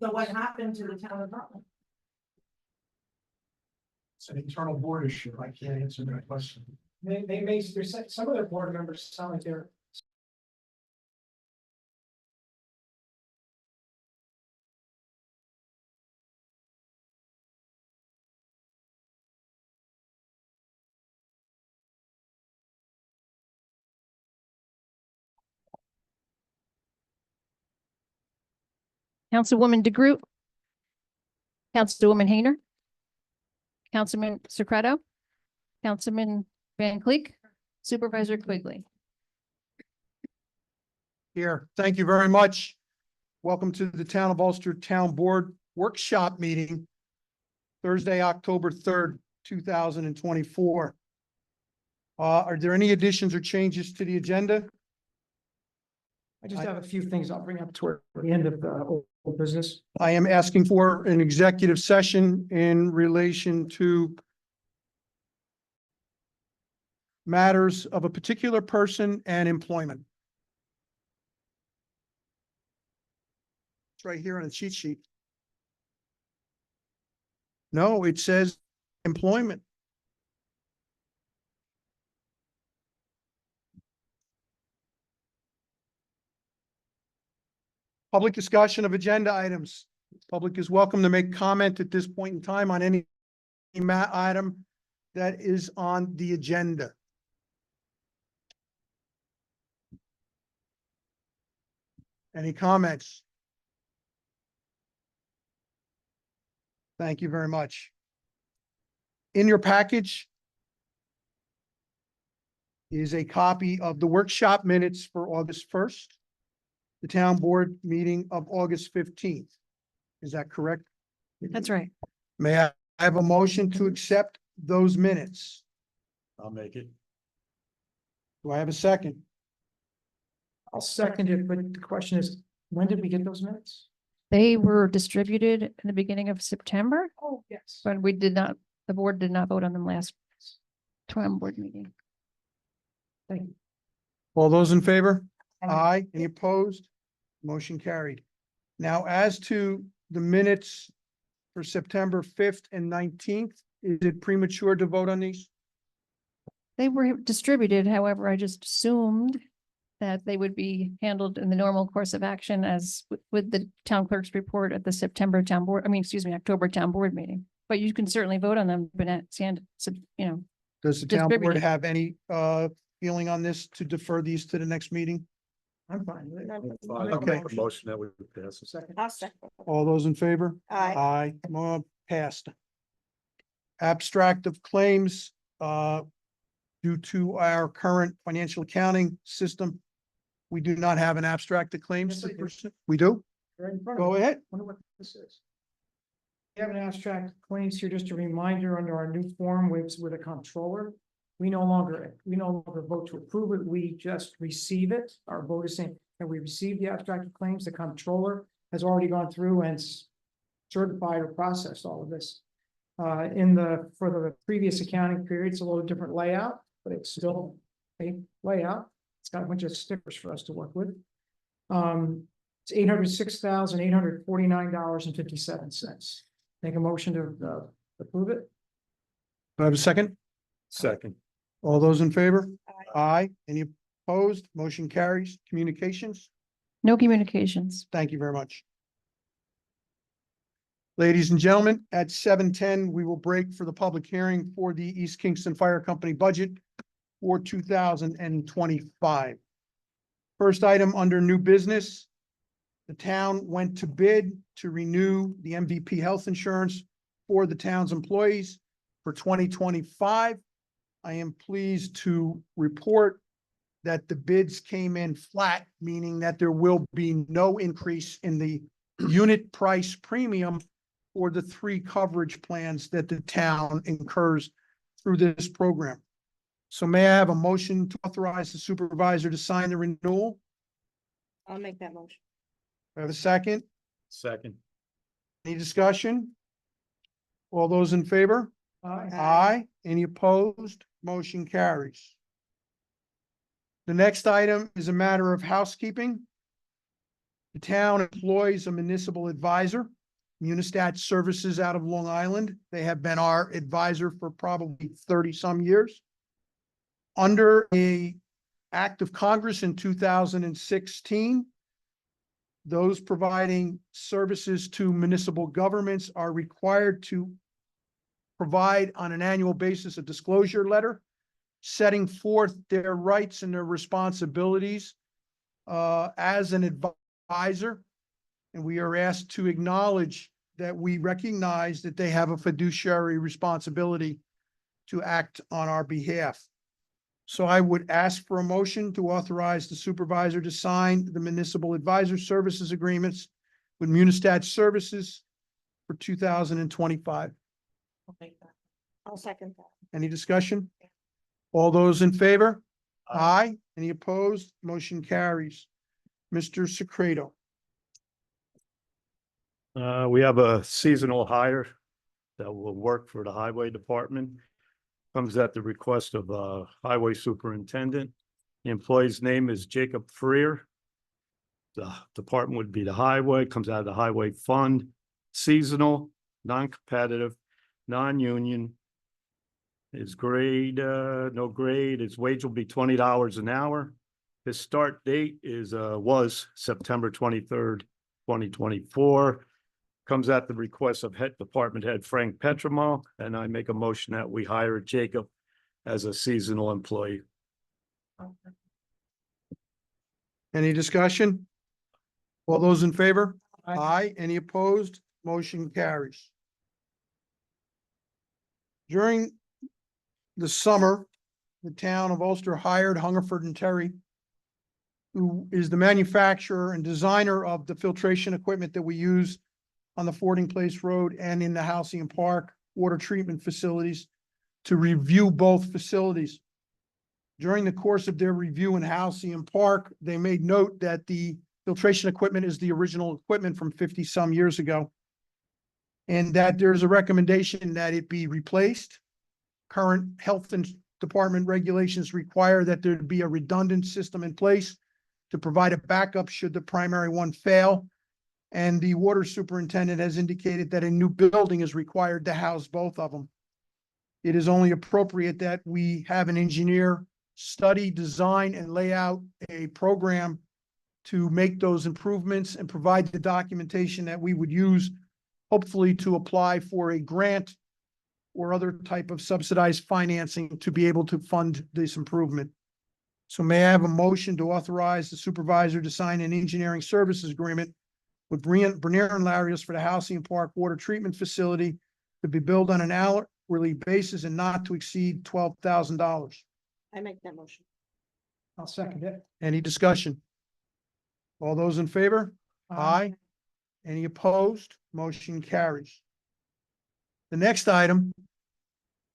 So what happened to the town department? It's an internal board issue. I can't answer that question. They may, there's some of their board members sound like they're. Councilwoman DeGroot. Councilwoman Hayner. Councilman Secreto. Councilman Van Cleek. Supervisor Quigley. Here, thank you very much. Welcome to the Town of Ulster Town Board Workshop Meeting, Thursday, October 3rd, 2024. Are there any additions or changes to the agenda? I just have a few things I'll bring up toward the end of the old business. I am asking for an executive session in relation to matters of a particular person and employment. It's right here on the cheat sheet. No, it says employment. Public discussion of agenda items. Public is welcome to make comment at this point in time on any item that is on the agenda. Any comments? Thank you very much. In your package is a copy of the workshop minutes for August 1st, the town board meeting of August 15th. Is that correct? That's right. May I have a motion to accept those minutes? I'll make it. Do I have a second? I'll second it, but the question is, when did we get those minutes? They were distributed in the beginning of September, Oh, yes. but the board did not vote on them last town board meeting. Thank you. All those in favor? Aye. Any opposed? Motion carried. Now, as to the minutes for September 5th and 19th, is it premature to vote on these? They were distributed, however, I just assumed that they would be handled in the normal course of action as with the town clerk's report at the October town board meeting. But you can certainly vote on them, but Does Does the town board Distributed. have any feeling on this to defer these to the next meeting? I'm fine with it. Okay. Motion that we pass. Second. I'll second. All those in favor? Aye. Aye. Passed. Abstract of claims, due to our current financial accounting system, we do not have an abstract of claims. Yes, I do. We do? Right in front of Go me. ahead. Wonder what this is. We have an abstract of claims here, just a reminder under our new form with a comptroller. We no longer vote to approve it, we just receive it. Our vote is saying that we receive the abstract of claims. The comptroller has already gone through and certified or processed all of this. For the previous accounting period, it's a little different layout, but it's still a layout. It's got a bunch of stickers for us to work with. It's $806,849.57. Make a motion to approve it. Do I have a second? Second. All those in favor? Aye. Any opposed? Motion carries. Communications? No communications. Thank you very much. Ladies and gentlemen, at 7:10, we will break for the public hearing for the East Kingston Fire Company budget for 2025. First item under new business. The town went to bid to renew the MVP health insurance for the town's employees for 2025. I am pleased to report that the bids came in flat, meaning that there will be no increase in the unit price premium for the three coverage plans that the town incurs through this program. So may I have a motion to authorize the supervisor to sign the renewal? I'll make that motion. I have a second. Second. Any discussion? All those in favor? Aye. Aye. Any opposed? Motion carries. The next item is a matter of housekeeping. The town employs a municipal advisor, Munistat Services out of Long Island. They have been our advisor for probably 30-some years. Under a act of Congress in 2016, those providing services to municipal governments are required to provide on an annual basis a disclosure letter setting forth their rights and their responsibilities as an advisor. And we are asked to acknowledge that we recognize that they have a fiduciary responsibility to act on our behalf. So I would ask for a motion to authorize the supervisor to sign the municipal advisor services agreements with Munistat Services for 2025. I'll make that. I'll second that. Any discussion? All those in favor? Aye. Any opposed? Motion carries. Mr. Secreto. We have a seasonal hire that will work for the highway department. Comes at the request of highway superintendent. The employee's name is Jacob Freer. The department would be the highway, comes out of the highway fund, seasonal, non-competitive, non-union. His grade, no grade, his wage will be $20 an hour. His start date was September 23rd, 2024. Comes at the request of department head Frank Petramo, and I make a motion that we hire Jacob as a seasonal employee. Any discussion? All those in favor? Aye. Aye. Any opposed? Motion carries. During the summer, the town of Ulster hired Hungerford and Terry, who is the manufacturer and designer of the filtration equipment that we use on the Fording Place Road and in the Halcyon Park water treatment facilities, to review both facilities. During the course of their review in Halcyon Park, they made note that the filtration equipment is the original equipment from 50-some years ago, and that there's a recommendation that it be replaced. Current health and department regulations require that there be a redundant system in place to provide a backup should the primary one fail. And the water superintendent has indicated that a new building is required to house both of them. It is only appropriate that we have an engineer study, design, and lay out a program to make those improvements and provide the documentation that we would use, hopefully to apply for a grant or other type of subsidized financing to be able to fund this improvement. So may I have a motion to authorize the supervisor to sign an engineering services agreement with Bernier and Larios for the Halcyon Park Water Treatment Facility to be billed on an hourly basis and not to exceed $12,000. I make that motion. I'll second it. Any discussion? All those in favor? Aye. Any opposed? Motion carries. The next item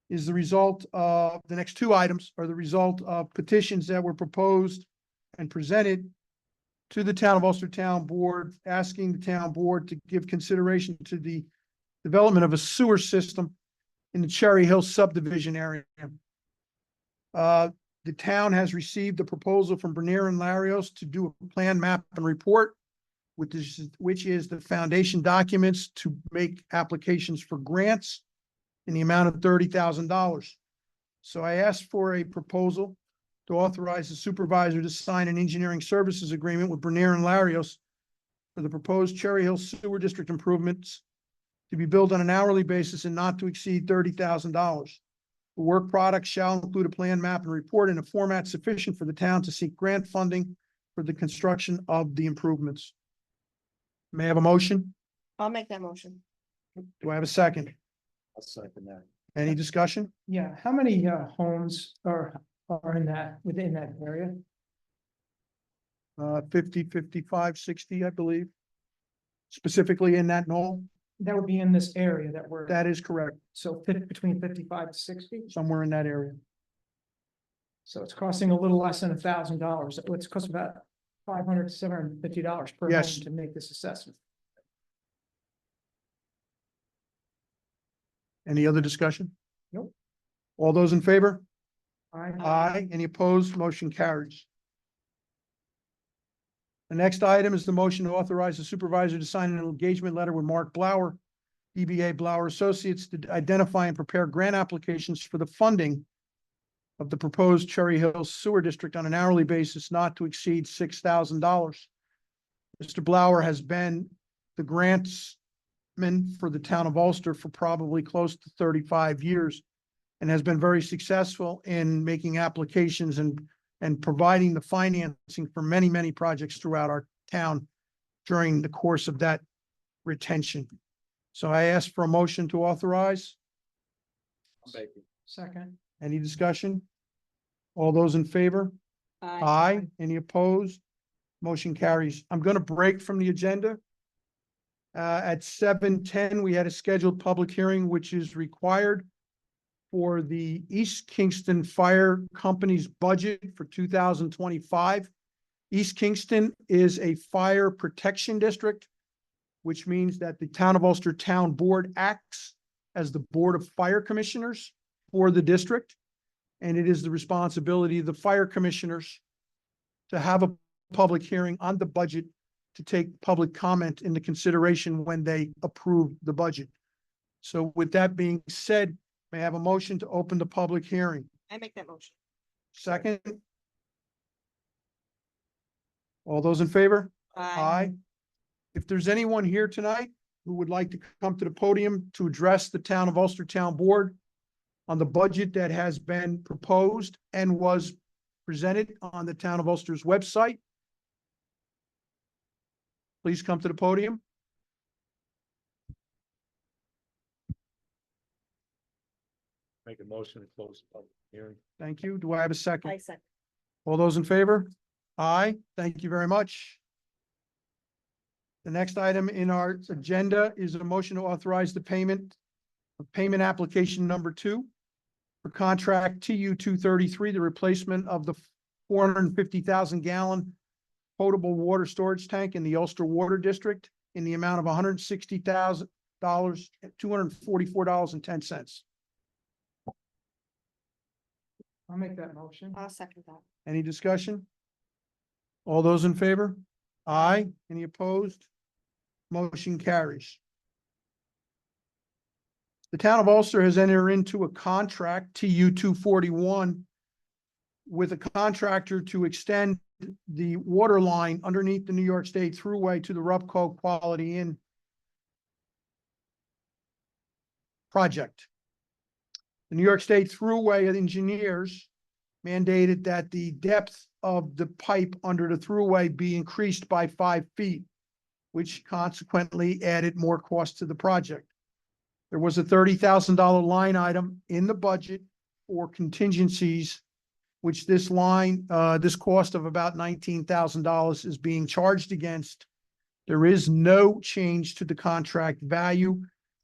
is the result of, the next two items are the result of petitions that were proposed and presented to the Town of Ulster Town Board, asking the town board to give consideration to the development of a sewer system in the Cherry Hill subdivision area. The town has received a proposal from Bernier and Larios to do a plan, map, and report, which is the foundation documents to make applications for grants in the amount of $30,000. So I asked for a proposal to authorize the supervisor to sign an engineering services agreement with Bernier and Larios for the proposed Cherry Hill Sewer District improvements to be billed on an hourly basis and not to exceed $30,000. The work product shall include a plan, map, and report in a format sufficient for the town to seek grant funding for the construction of the improvements. May I have a motion? I'll make that motion. Do I have a second? I'll second that. Any discussion? Yeah, how many homes are in that, within that area? 50, 55, 60, I believe. Specifically in that knoll? That would be in this area that we're, That is correct, so between 55 to 60? somewhere in that area. So it's costing a little less than $1,000. It's cost about $500 to $750 per home Yes. to make this assessment. Any other discussion? Nope. All those in favor? Aye. Aye. Any opposed? Motion carries. The next item is the motion to authorize the supervisor to sign an engagement letter with Mark Blauer, DBA Blauer Associates, to identify and prepare grant applications for the funding of the proposed Cherry Hill Sewer District on an hourly basis not to exceed $6,000. Mr. Blauer has been the grantsman for the town of Ulster for probably close to 35 years and has been very successful in making applications and providing the financing for many, many projects throughout our town during the course of that retention. So I ask for a motion to authorize. Second. Any discussion? All those in favor? Aye. Any opposed? Motion carries. I'm going to break from the agenda. At 7:10, we had a scheduled public hearing, which is required for the East Kingston Fire Company's budget for 2025. East Kingston is a fire protection district, which means that the Town of Ulster Town Board acts as the Board of Fire Commissioners for the district. And it is the responsibility of the fire commissioners to have a public hearing on the budget to take public comment into consideration when they approve the budget. So with that being said, may I have a motion to open the public hearing? I make that motion. Second? All those in favor? Aye. If there's anyone here tonight who would like to come to the podium to address the Town of Ulster Town Board on the budget that has been proposed and was presented on the Town of Ulster's website, please come to the podium. Make a motion to close the public hearing. Thank you. Do I have a second? I second. All those in favor? Aye. Thank you very much. The next item in our agenda is a motion to authorize the payment of payment application number 2 for contract TU 233, the replacement of the 450,000 gallon potable water storage tank in the Ulster Water District in the amount of $160,000, $244.10. I'll make that motion. I'll second that. Any discussion? All those in favor? Aye. Any opposed? Motion carries. The Town of Ulster has entered into a contract, TU 241, with a contractor to extend the water line underneath the New York State Thruway to the Rupco Quality Inn project. The New York State Thruway engineers mandated that the depth of the pipe under the thruway be increased by 5 feet, which consequently added more cost to the project. There was a $30,000 line item in the budget for contingencies, which this cost of about $19,000 is being charged against. There is no change to the contract value.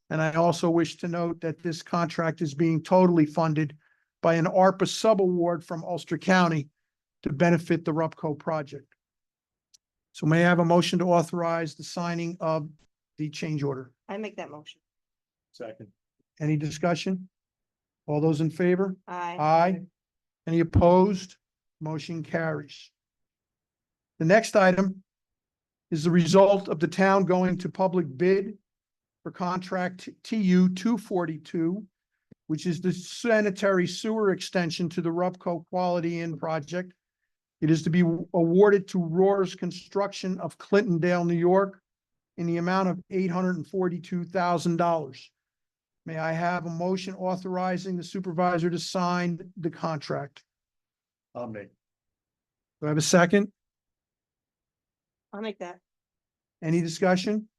And I also wish to note that this contract is being totally funded by an ARPA subaward from Ulster County to benefit the Rupco project. So may I have a motion to authorize the signing of the change order? I make that motion. Second. Any discussion? All those in favor? Aye. Aye. Any opposed? Motion carries. The next item is the result of the town going to public bid for contract TU 242, which is the sanitary sewer extension to the Rupco Quality Inn project. It is to be awarded to Rohr's Construction of Clintondale, New York, in the amount of $842,000. May I have a motion authorizing the supervisor to sign the contract? I'll make. Do I have a second? I'll make that. Any discussion?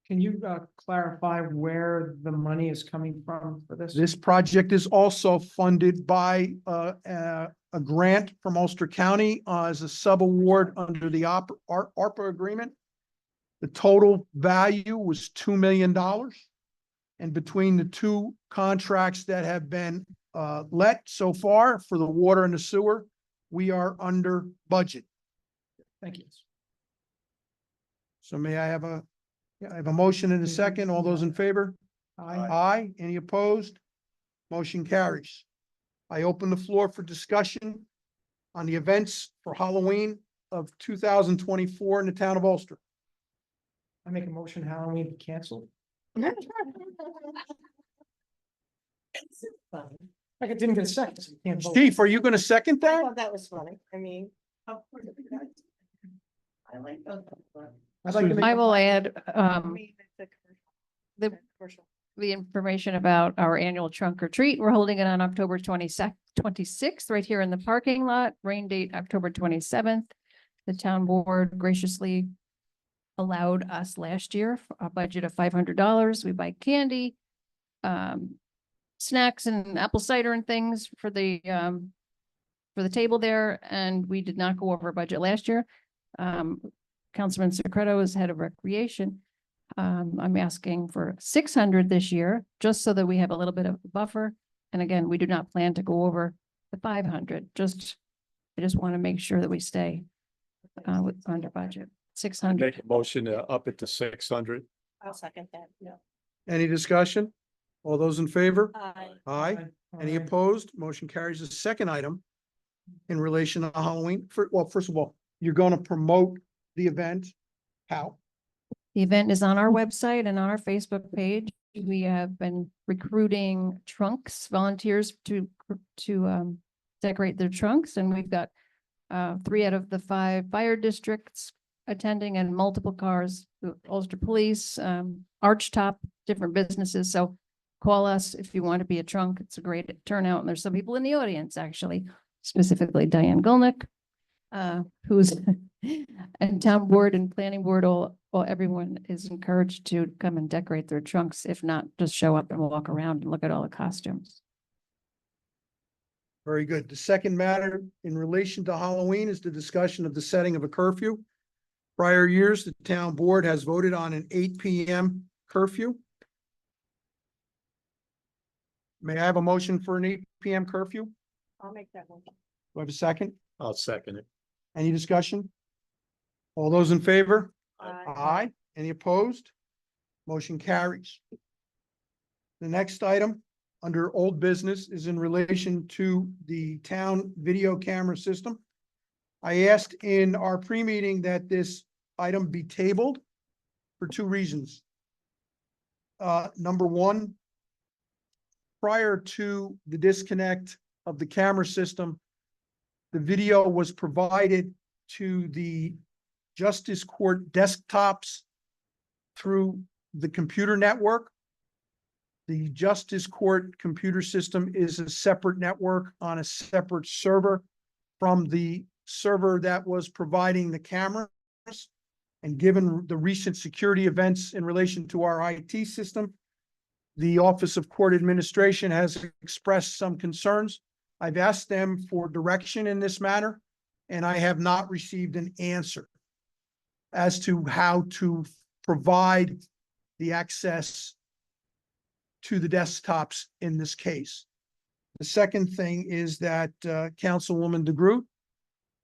Can you clarify where the money is coming from for this? This project is also funded by a grant from Ulster County as a subaward under the ARPA agreement. The total value was $2 million. And between the two contracts that have been let so far for the water and the sewer, we are under budget. Thank you. So may I have I have a motion and a second. All those in favor? Aye. Aye. Any opposed? Motion carries. I open the floor for discussion on the events for Halloween of two thousand twenty-four in the town of Ulster. I make a motion Halloween be canceled. Funny. Like it didn't get a second, so you can't vote. Chief, are you gonna second I that? thought that was funny. I mean. of course it does. I like those. I'd like to make I a- will add, I mean, it's a the- commercial. the information about our annual trunk or treat. We're holding it on October 26th, right here in the parking lot. Rain date, October 27th. The town board graciously allowed us last year a budget of $500. We buy candy, snacks and apple cider and things for the table there, and we did not go over budget last year. Councilman Secreto is head of recreation. I'm asking for 600 this year, just so that we have a little bit of a buffer. And again, we do not plan to go over the 500. I just want to make sure that we stay under budget. 600. Make a motion to up it to 600. I'll second that. Yeah. Any discussion? All those in favor? Aye. Aye. Any Aye. opposed? Motion carries. The second item in relation to Halloween, first of all, you're gonna promote the event. How? The event is on our website and on our Facebook page. We have been recruiting volunteers to decorate their trunks, and we've got 3 out of the 5 fire districts attending and multiple cars, the Ulster Police, Archtop, different businesses. So call us if you want to be a trunk. It's a great turnout, and there's some people in the audience, actually, specifically Diane Gulnick, who's and town board and planning board, all everyone is encouraged to come and decorate their trunks. If not, just show up and walk around and look at all the costumes. Very good. The second matter in relation to Halloween is the discussion of the setting of a curfew. Prior years, the town board has voted on an 8 PM curfew. May I have a motion for an 8 PM curfew? I'll make that one. Do I have a second? I'll second it. Any discussion? All those in favor? Aye. Aye. Any opposed? Motion carries. The next item under old business is in relation to the town video camera system. I asked in our pre-meeting that this item be tabled for 2 reasons. Number one, prior to the disconnect of the camera system, the video was provided to the Justice Court desktops through the computer network. The Justice Court computer system is a separate network on a separate server from the server that was providing the cameras. And given the recent security events in relation to our IT system, the Office of Court Administration has expressed some concerns. I've asked them for direction in this matter, and I have not received an answer as to how to provide the access to the desktops in this case. The second thing is that Councilwoman DeGroot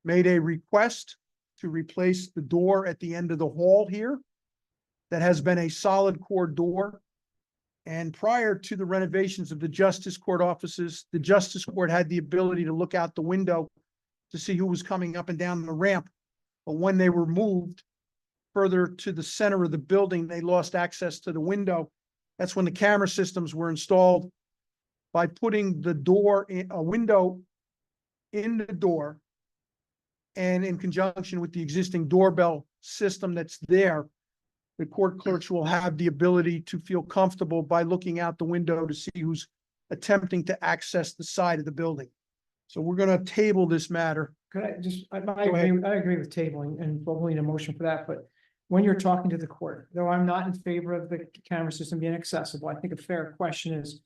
made a request to replace the door at the end of the hall here that has been a solid core door. And prior to the renovations of the Justice Court offices, the Justice Court had the ability to look out the window to see who was coming up and down the ramp. But when they were moved further to the center of the building, they lost access to the window. That's when the camera systems were installed. By putting the door in, a window in the door, and in conjunction with the existing doorbell system that's there, the court clerks will have the ability to feel comfortable by looking out the window to see who's attempting to access the side of the building. So we're gonna table this matter. Could I just, I ahead. agree with tabling and we'll need a motion for that, but when you're talking to the court, though I'm not in favor of the camera system being accessible, I think a fair question is,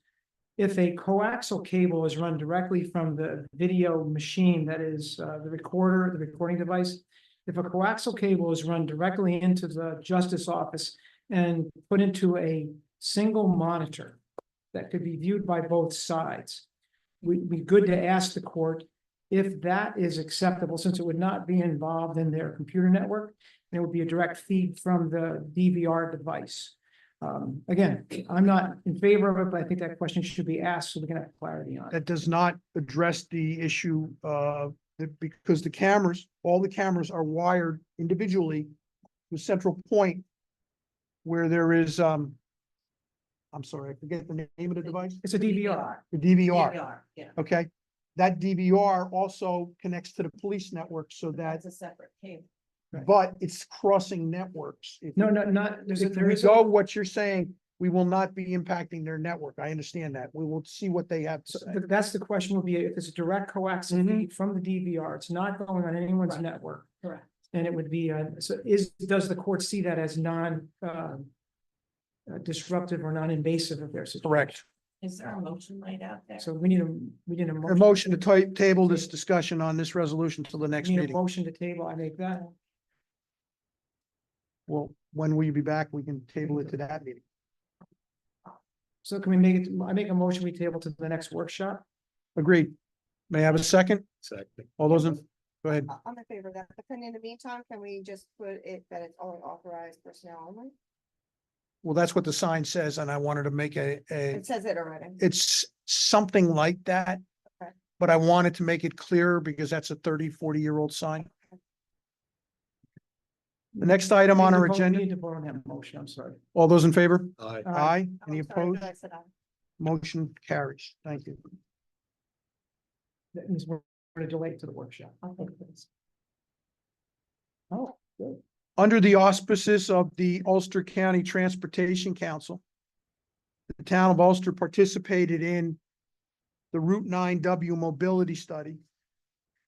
if a coaxial cable is run directly from the video machine, that is the recorder, the recording device, if a coaxial cable is run directly into the justice office and put into a single monitor that could be viewed by both sides, we'd be good to ask the court if that is acceptable, since it would not be involved in their computer network, and it would be a direct feed from the DVR device. Again, I'm not in favor of it, but I think that question should be asked so we can have clarity on it. That does not address the issue Because the cameras, all the cameras are wired individually to a central point where there is, I'm sorry, I forget the name of the device, It's a DVR. the DVR, Yeah, okay? That DVR also connects to the police network so that, that's a separate cable. but it's crossing networks. If- No, not, If there we is, go what you're saying, we will not be impacting their network. I understand that. We will see what they have to so say. that's the question would be, if it's a direct coaxial Mhm. feed from the DVR, it's not going on anyone's Right. network. Correct. And it would be, does the court see that as disruptive or non-invasive of their situation? Correct. Is there a motion laid out there? So we need a A motion. motion to table this discussion on this resolution till the next Need a meeting. motion to table, I make that. Well, when will you be back? We can table it to that meeting. So can we make it, I make a motion, we table to the next workshop? Agreed. May I have a second? Second. All those in, go ahead. I'm in favor of that, but then in the meantime, can we just put it that it's only authorized personnel only? Well, that's what the sign says, and I wanted to make a, It says it already. it's something like that. Okay. But I wanted to make it clearer because that's a 30, 40-year-old sign. The next item on We need our to vote- agenda, We need to vote on that motion, I'm sorry. all those in favor? Aye. Aye. Oh, Any I'm sorry, opposed? I said aye. Motion carries. Thank you. That means we're going to delay it to the workshop. Oh, good. Under the auspices of the Ulster County Transportation Council, the town of Ulster participated in the Route 9W Mobility Study,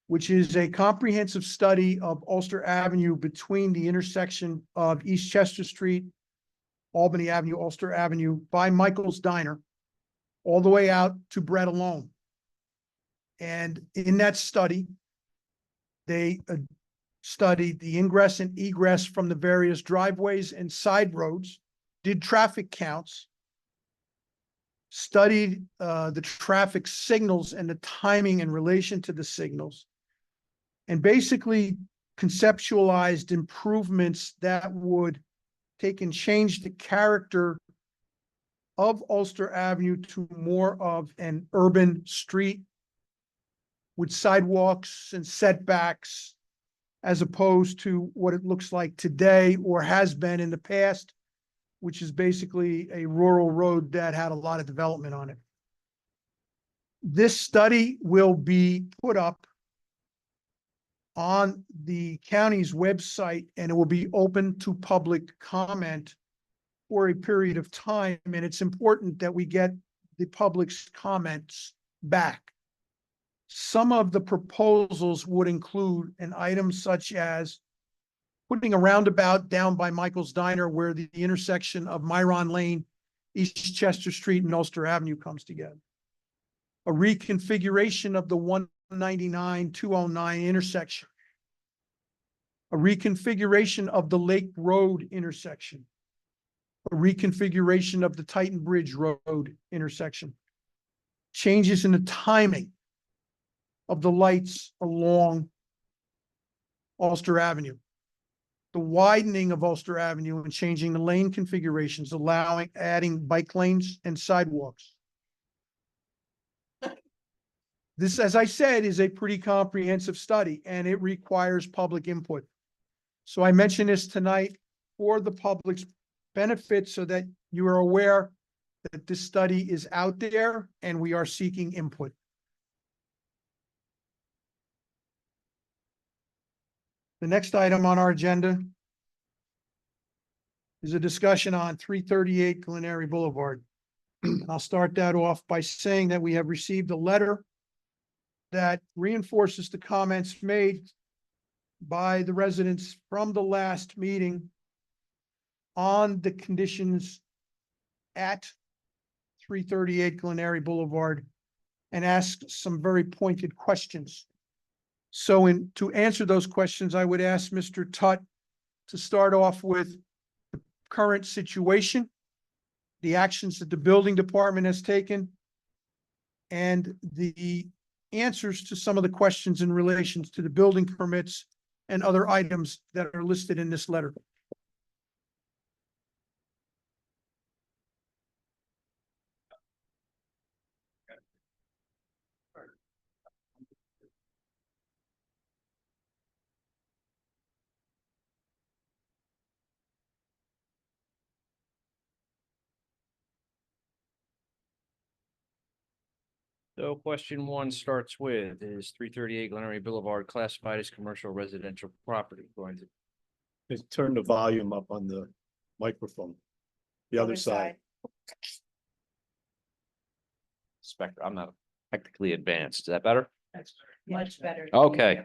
which is a comprehensive study of Ulster Avenue between the intersection of East Chester Street, Albany Avenue, Ulster Avenue by Michael's Diner, all the way out to Bread Alone. And in that study, they studied the ingress and egress from the various driveways and side roads, did traffic counts, studied the traffic signals and the timing in relation to the signals, and basically conceptualized improvements that would take and change the character of Ulster Avenue to more of an urban street with sidewalks and setbacks, as opposed to what it looks like today or has been in the past, which is basically a rural road that had a lot of development on it. This study will be put up on the county's website, and it will be open to public comment for a period of time. And it's important that we get the public's comments back. Some of the proposals would include an item such as putting a roundabout down by Michael's Diner where the intersection of Myron Lane, East Chester Street, and Ulster Avenue comes together. A reconfiguration of the 199-209 intersection. A reconfiguration of the Lake Road intersection. A reconfiguration of the Titan Bridge Road intersection. Changes in the timing of the lights along Ulster Avenue. The widening of Ulster Avenue and changing the lane configurations, adding bike lanes and sidewalks. This, as I said, is a pretty comprehensive study and it requires public input. So I mention this tonight for the public's benefit so that you are aware that this study is out there and we are seeking input. The next item on our agenda is a discussion on 338 Glenary Boulevard. I'll start that off by saying that we have received a letter that reinforces the comments made by the residents from the last meeting on the conditions at 338 Glenary Boulevard and asks some very pointed questions. So to answer those questions, I would ask Mr. Tutt to start off with the current situation, the actions that the building department has taken, and the answers to some of the questions in relation to the building permits and other items that are listed in this letter. So question one starts with, is 338 Glenary Boulevard classified as commercial residential property? Going to, Just turn the volume up on the microphone. The other side. Spectrum, I'm not technically advanced. Is that better? That's much better. Okay.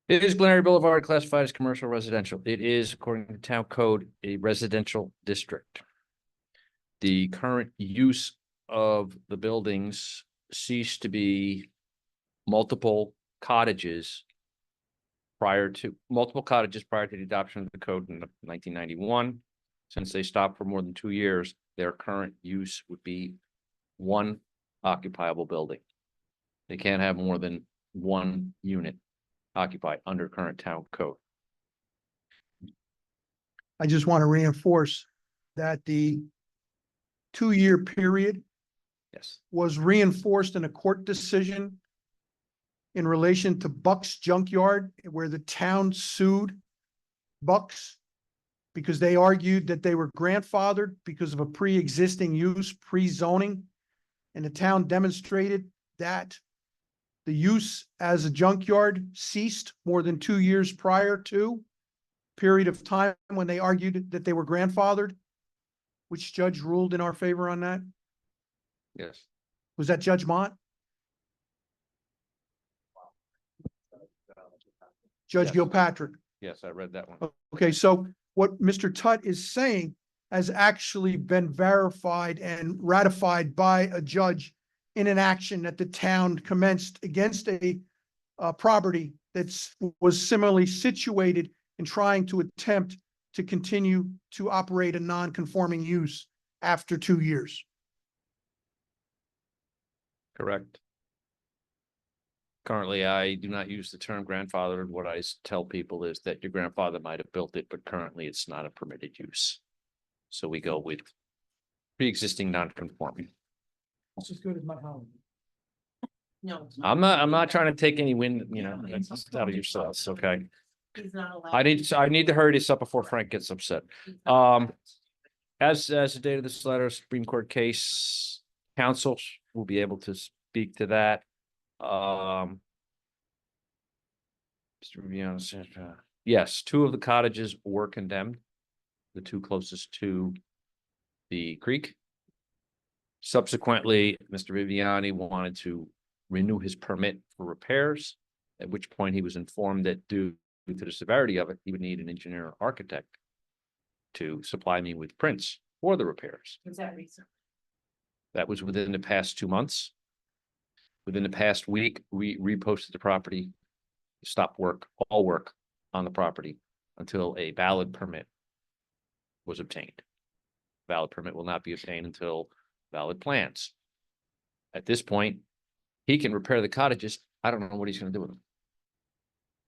It is Glenary Boulevard classified as commercial residential. It is, according to town code, a residential district. The current use of the buildings ceased to be multiple cottages prior to the adoption of the code in 1991. Since they stopped for more than 2 years, their current use would be one occupiable building. They can't have more than one unit occupied under current town code. I just want to reinforce that the 2-year period Yes. was reinforced in a court decision in relation to Buck's Junkyard, where the town sued Buck's because they argued that they were grandfathered because of a pre-existing use, pre-zoning. And the town demonstrated that the use as a junkyard ceased more than 2 years prior to period of time when they argued that they were grandfathered. Which judge ruled in our favor on that? Yes. Was that Judge Mott? Judge Yes. Gilpatrick. Yes, I read that one. Okay, so what Mr. Tutt is saying has actually been verified and ratified by a judge in an action that the town commenced against a property was similarly situated in trying to attempt to continue to operate a non-conforming use after 2 years. Correct. Currently, I do not use the term grandfather. What I tell people is that your grandfather might have built it, but currently it's not a permitted use. So we go with pre-existing non-conforming. It's as good as my home. No. it's I'm not trying to take any wind, that's out of yourselves, okay? He's not allowed. I need to hurry this up before Frank gets upset. He's not allowed. As the date of this letter, Supreme Court case, counsel will be able to speak to that. Mr. Viviano said, yes, 2 of the cottages were condemned. The 2 closest to the creek. Subsequently, Mr. Viviani wanted to renew his permit for repairs, at which point he was informed that due to the severity of it, he would need an engineer or architect to supply me with prints for the repairs. Was that recent? That was within the past 2 months. Within the past week, we reposted the property, stopped all work on the property until a valid permit was obtained. Valid permit will not be obtained until valid plans. At this point, he can repair the cottages. I don't know what he's gonna do with them.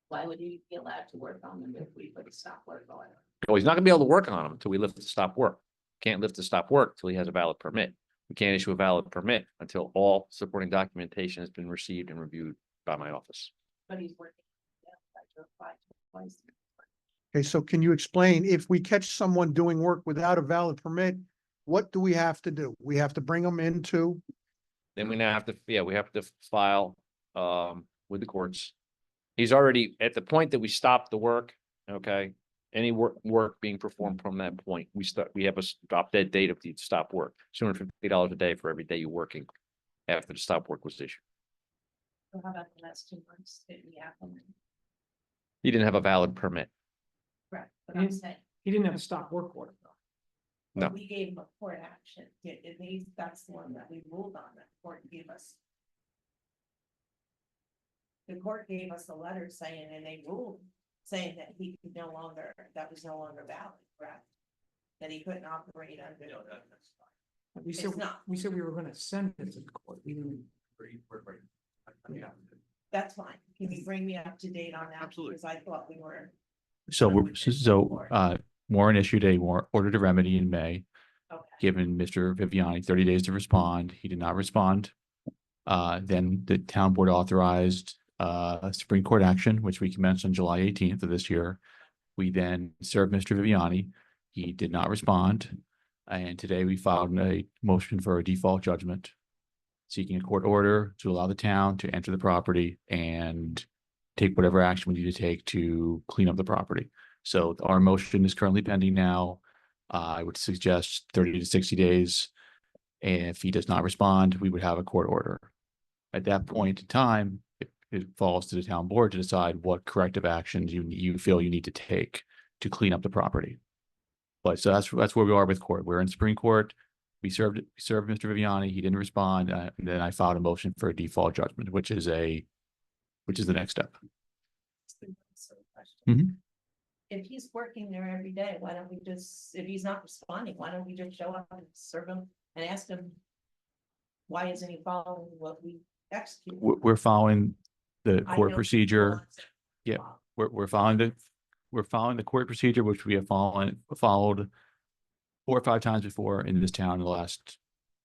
Why would he be allowed to work on them if we put a stop work on it? Well, he's not gonna be able to work on them until we lift the stop work. Can't lift the stop work till he has a valid permit. We can't issue a valid permit until all supporting documentation has been received and reviewed by my office. But he's working. Yeah, I drove by twice. Okay, so can you explain, if we catch someone doing work without a valid permit, what do we have to do? We have to bring them into, Then we now have to, we have to file with the courts. He's already at the point that we stopped the work, okay? Any work being performed from that point, we have a stop dead date of the stop work, $250 a day for every day you're working after the stop work was issued. So how about the last 2 months? Did we have them? He didn't have a valid permit. Correct, but I'm saying, He didn't have a stop work order though. No. we gave him a court action. That's the one that we ruled on, that court gave us. The court gave us a letter saying, and they ruled, saying that he could no longer, that was no longer valid, correct? That he couldn't operate under. We It's said, not. we said we were gonna send it to the court. We didn't. That's fine. Can you bring me up to date on that? Absolutely. Because I thought we were. Warren issued a order to remedy in May, Okay. given Mr. Viviani 30 days to respond. He did not respond. Then the town board authorized a Supreme Court action, which we commenced on July 18th of this year. We then served Mr. Viviani. He did not respond. And today we filed a motion for a default judgment. seeking a court order to allow the town to enter the property and take whatever action we need to take to clean up the property. So our motion is currently pending now. I would suggest 30 to 60 days. And if he does not respond, we would have a court order. At that point in time, it falls to the town board to decide what corrective actions you feel you need to take to clean up the property. But so that's where we are with court. We're in Supreme Court. We served Mr. Viviani. He didn't respond. And then I filed a motion for a default judgment, which is the next step. Mhm. If he's working there every day, why don't we just, if he's not responding, why don't we just show up and serve him and ask him? Why isn't he following what we executed? We're following the I court know procedure. he Yeah. wants it. We're following the court procedure, which we have followed 4 or 5 times before in this town in the last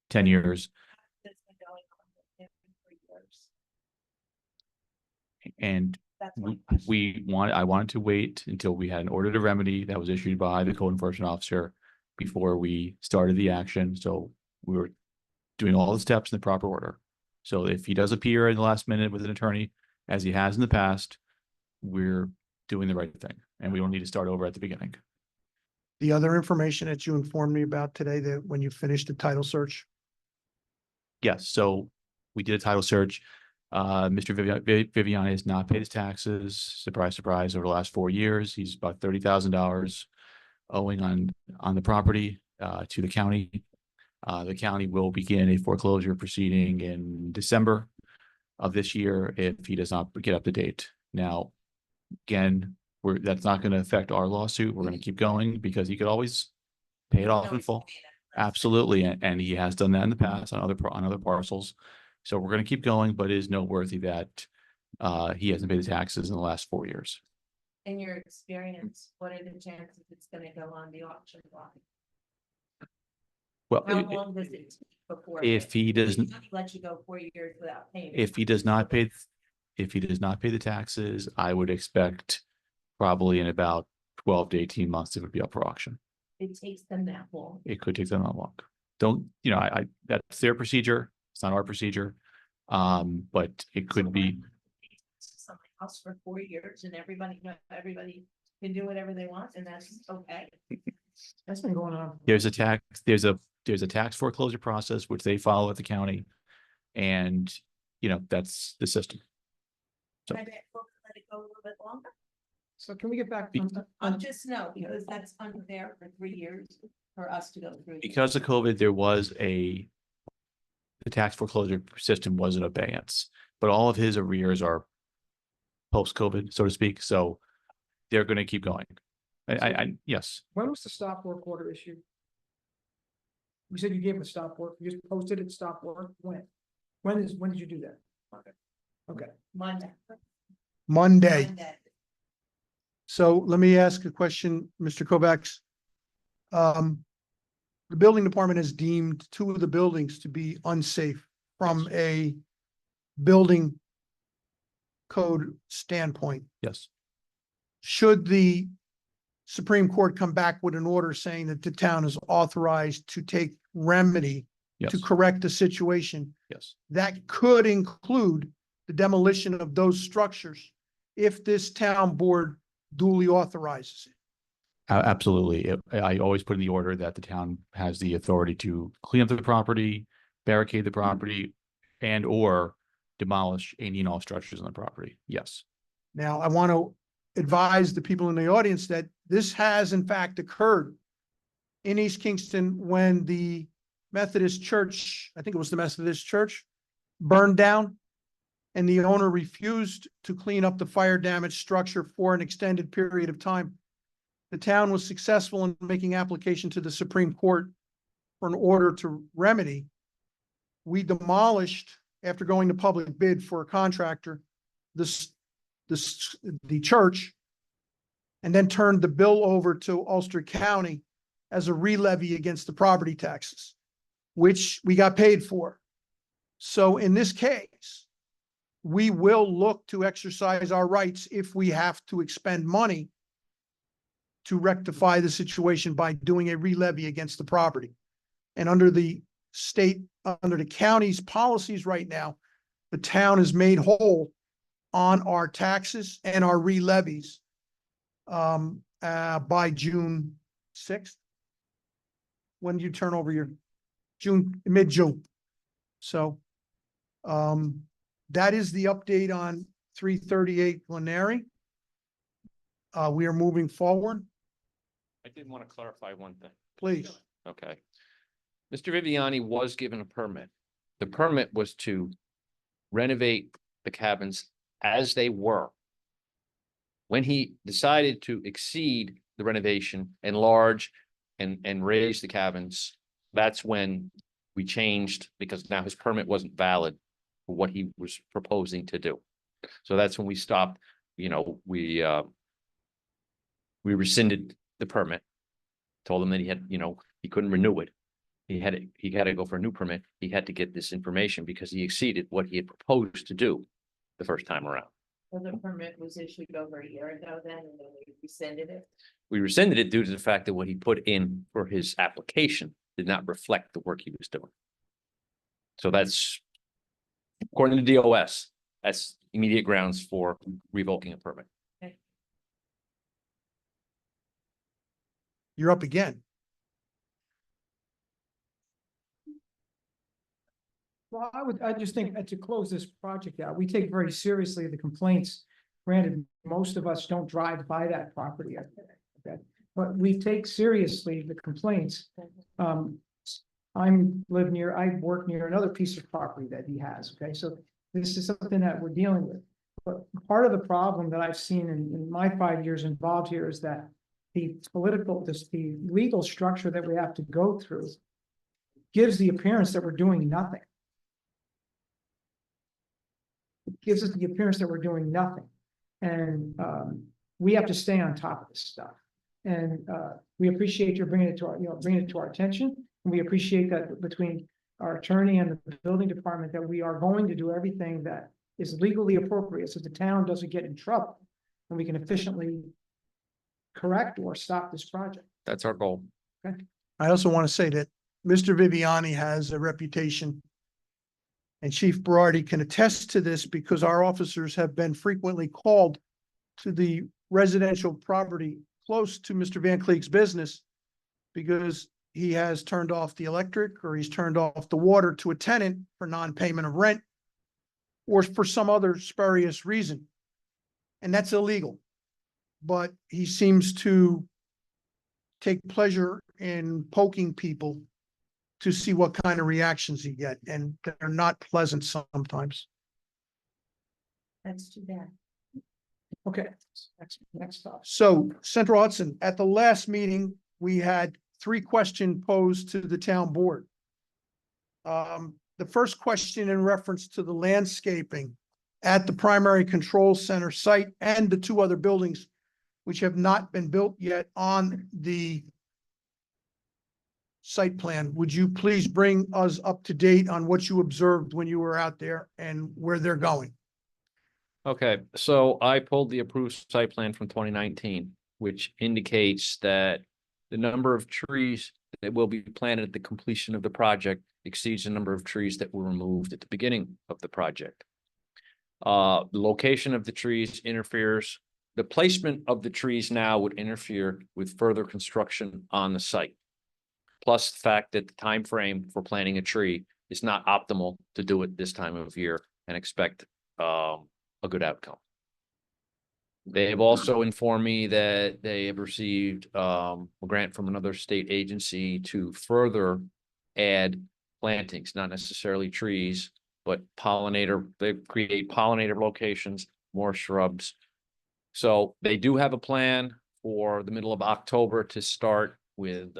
10 years. It's been going on with him for years. And That's my question. I wanted to wait until we had an order to remedy that was issued by the code enforcement officer before we started the action. So we were doing all the steps in the proper order. So if he does appear in the last minute with an attorney, as he has in the past, we're doing the right thing and we don't need to start over at the beginning. The other information that you informed me about today, that when you finished the title search, Yes, so we did a title search. Mr. Viviani has not paid his taxes. Surprise, surprise, over the last 4 years. He's about $30,000 owing on the property to the county. The county will begin a foreclosure proceeding in December of this year if he does not get up to date. Now, again, that's not going to affect our lawsuit. We're going to keep going because he could always pay it off in full. Absolutely, and he has done that in the past on other parcels. So we're going to keep going, but it is noteworthy that he hasn't paid the taxes in the last 4 years. In your experience, what are the chances it's gonna go on the auction block? Well, How long does it take before? if he doesn't- Somebody let you go 4 years without paying. if he does not pay the taxes, I would expect probably in about 12 to 18 months, it would be up for auction. It takes them that long. It could take them that long. That's their procedure. It's not our procedure. But it could be, Something else for 4 years and everybody can do whatever they want and that's okay. That's been going on. there's a tax foreclosure process, which they follow at the county. And, that's the system. So- I bet we'll let it go a little bit longer. So can we get back? Be- Just no, because that's unfair for 3 years for us to go through. this. Because of COVID, the tax foreclosure system was in abeyance, but all of his arrears are post-COVID, so to speak. So they're going to keep going. Yes, When was the stop work order issued? You said you gave him a stop work, you just posted it, stop work, when? When did you do that? Okay, Monday. Monday. Monday. So let me ask a question, Mr. Kovacs. The building department has deemed 2 of the buildings to be unsafe from a building code standpoint. yes, Should the Supreme Court come back with an order saying that the town is authorized to take remedy yes, to correct the situation, yes. that could include the demolition of those structures if this town board duly authorizes it. Absolutely. I always put in the order that the town has the authority to clean up the property, barricade the property, and or demolish any and all structures on the property. Yes. Now, I want to advise the people in the audience that this has in fact occurred in East Kingston when the Methodist church, I think it was the Methodist church, burned down. And the owner refused to clean up the fire damaged structure for an extended period of time. The town was successful in making application to the Supreme Court for an order to remedy. We demolished, after going to public bid for a contractor, the church, and then turned the bill over to Ulster County as a re-levy against the property taxes, which we got paid for. So in this case, we will look to exercise our rights if we have to expend money to rectify the situation by doing a re-levy against the property. And under the state, under the county's policies right now, the town is made whole on our taxes and our re-levies by June 6th. When do you turn over your mid-June? So that is the update on 338 Glenary. We are moving forward, I did want to clarify one thing. please. Okay. Mr. Viviani was given a permit. The permit was to renovate the cabins as they were. When he decided to exceed the renovation, enlarge and raise the cabins, that's when we changed, because now his permit wasn't valid for what he was proposing to do. So that's when we stopped, we rescinded the permit, told him that he had, he couldn't renew it. He had to go for a new permit. He had to get this information because he exceeded what he had proposed to do the first time around. So the permit was issued over a year ago then, and then we rescinded it. We rescinded it due to the fact that what he put in for his application did not reflect the work he was doing. So that's, according to DOS, that's immediate grounds for revoking a permit. You're up again. Well, I just think to close this project out, we take very seriously the complaints. Granted, most of us don't drive by that property, okay? But we take seriously the complaints. I work near another piece of property that he has, okay? So this is something that we're dealing with. But part of the problem that I've seen in my 5 years involved here is that the legal structure that we have to go through gives the appearance that we're doing nothing. It gives us the appearance that we're doing nothing. And we have to stay on top of this stuff. And we appreciate your bringing it to our attention. And we appreciate that between our attorney and the building department that we are going to do everything that is legally appropriate so the town doesn't get in trouble and we can efficiently correct or stop this project. That's our goal. I also want to say that Mr. Viviani has a reputation, and Chief Berardi can attest to this because our officers have been frequently called to the residential property close to Mr. Van Cleek's business because he has turned off the electric or he's turned off the water to a tenant for non-payment of rent or for some other spurious reason. And that's illegal. But he seems to take pleasure in poking people to see what kind of reactions you get, and they're not pleasant sometimes. That's too bad. Okay, next stop. So Central Hudson, at the last meeting, we had 3 questions posed to the town board. The first question in reference to the landscaping at the primary control center site and the 2 other buildings which have not been built yet on the site plan. Would you please bring us up to date on what you observed when you were out there and where they're going? Okay, so I pulled the approved site plan from 2019, which indicates that the number of trees that will be planted at the completion of the project exceeds the number of trees that were removed at the beginning of the project. The location of the trees interferes. The placement of the trees now would interfere with further construction on the site. Plus the fact that the time frame for planting a tree is not optimal to do it this time of year and expect a good outcome. They have also informed me that they have received a grant from another state agency to further add plantings, not necessarily trees, but they create pollinator locations, more shrubs. So they do have a plan for the middle of October to start with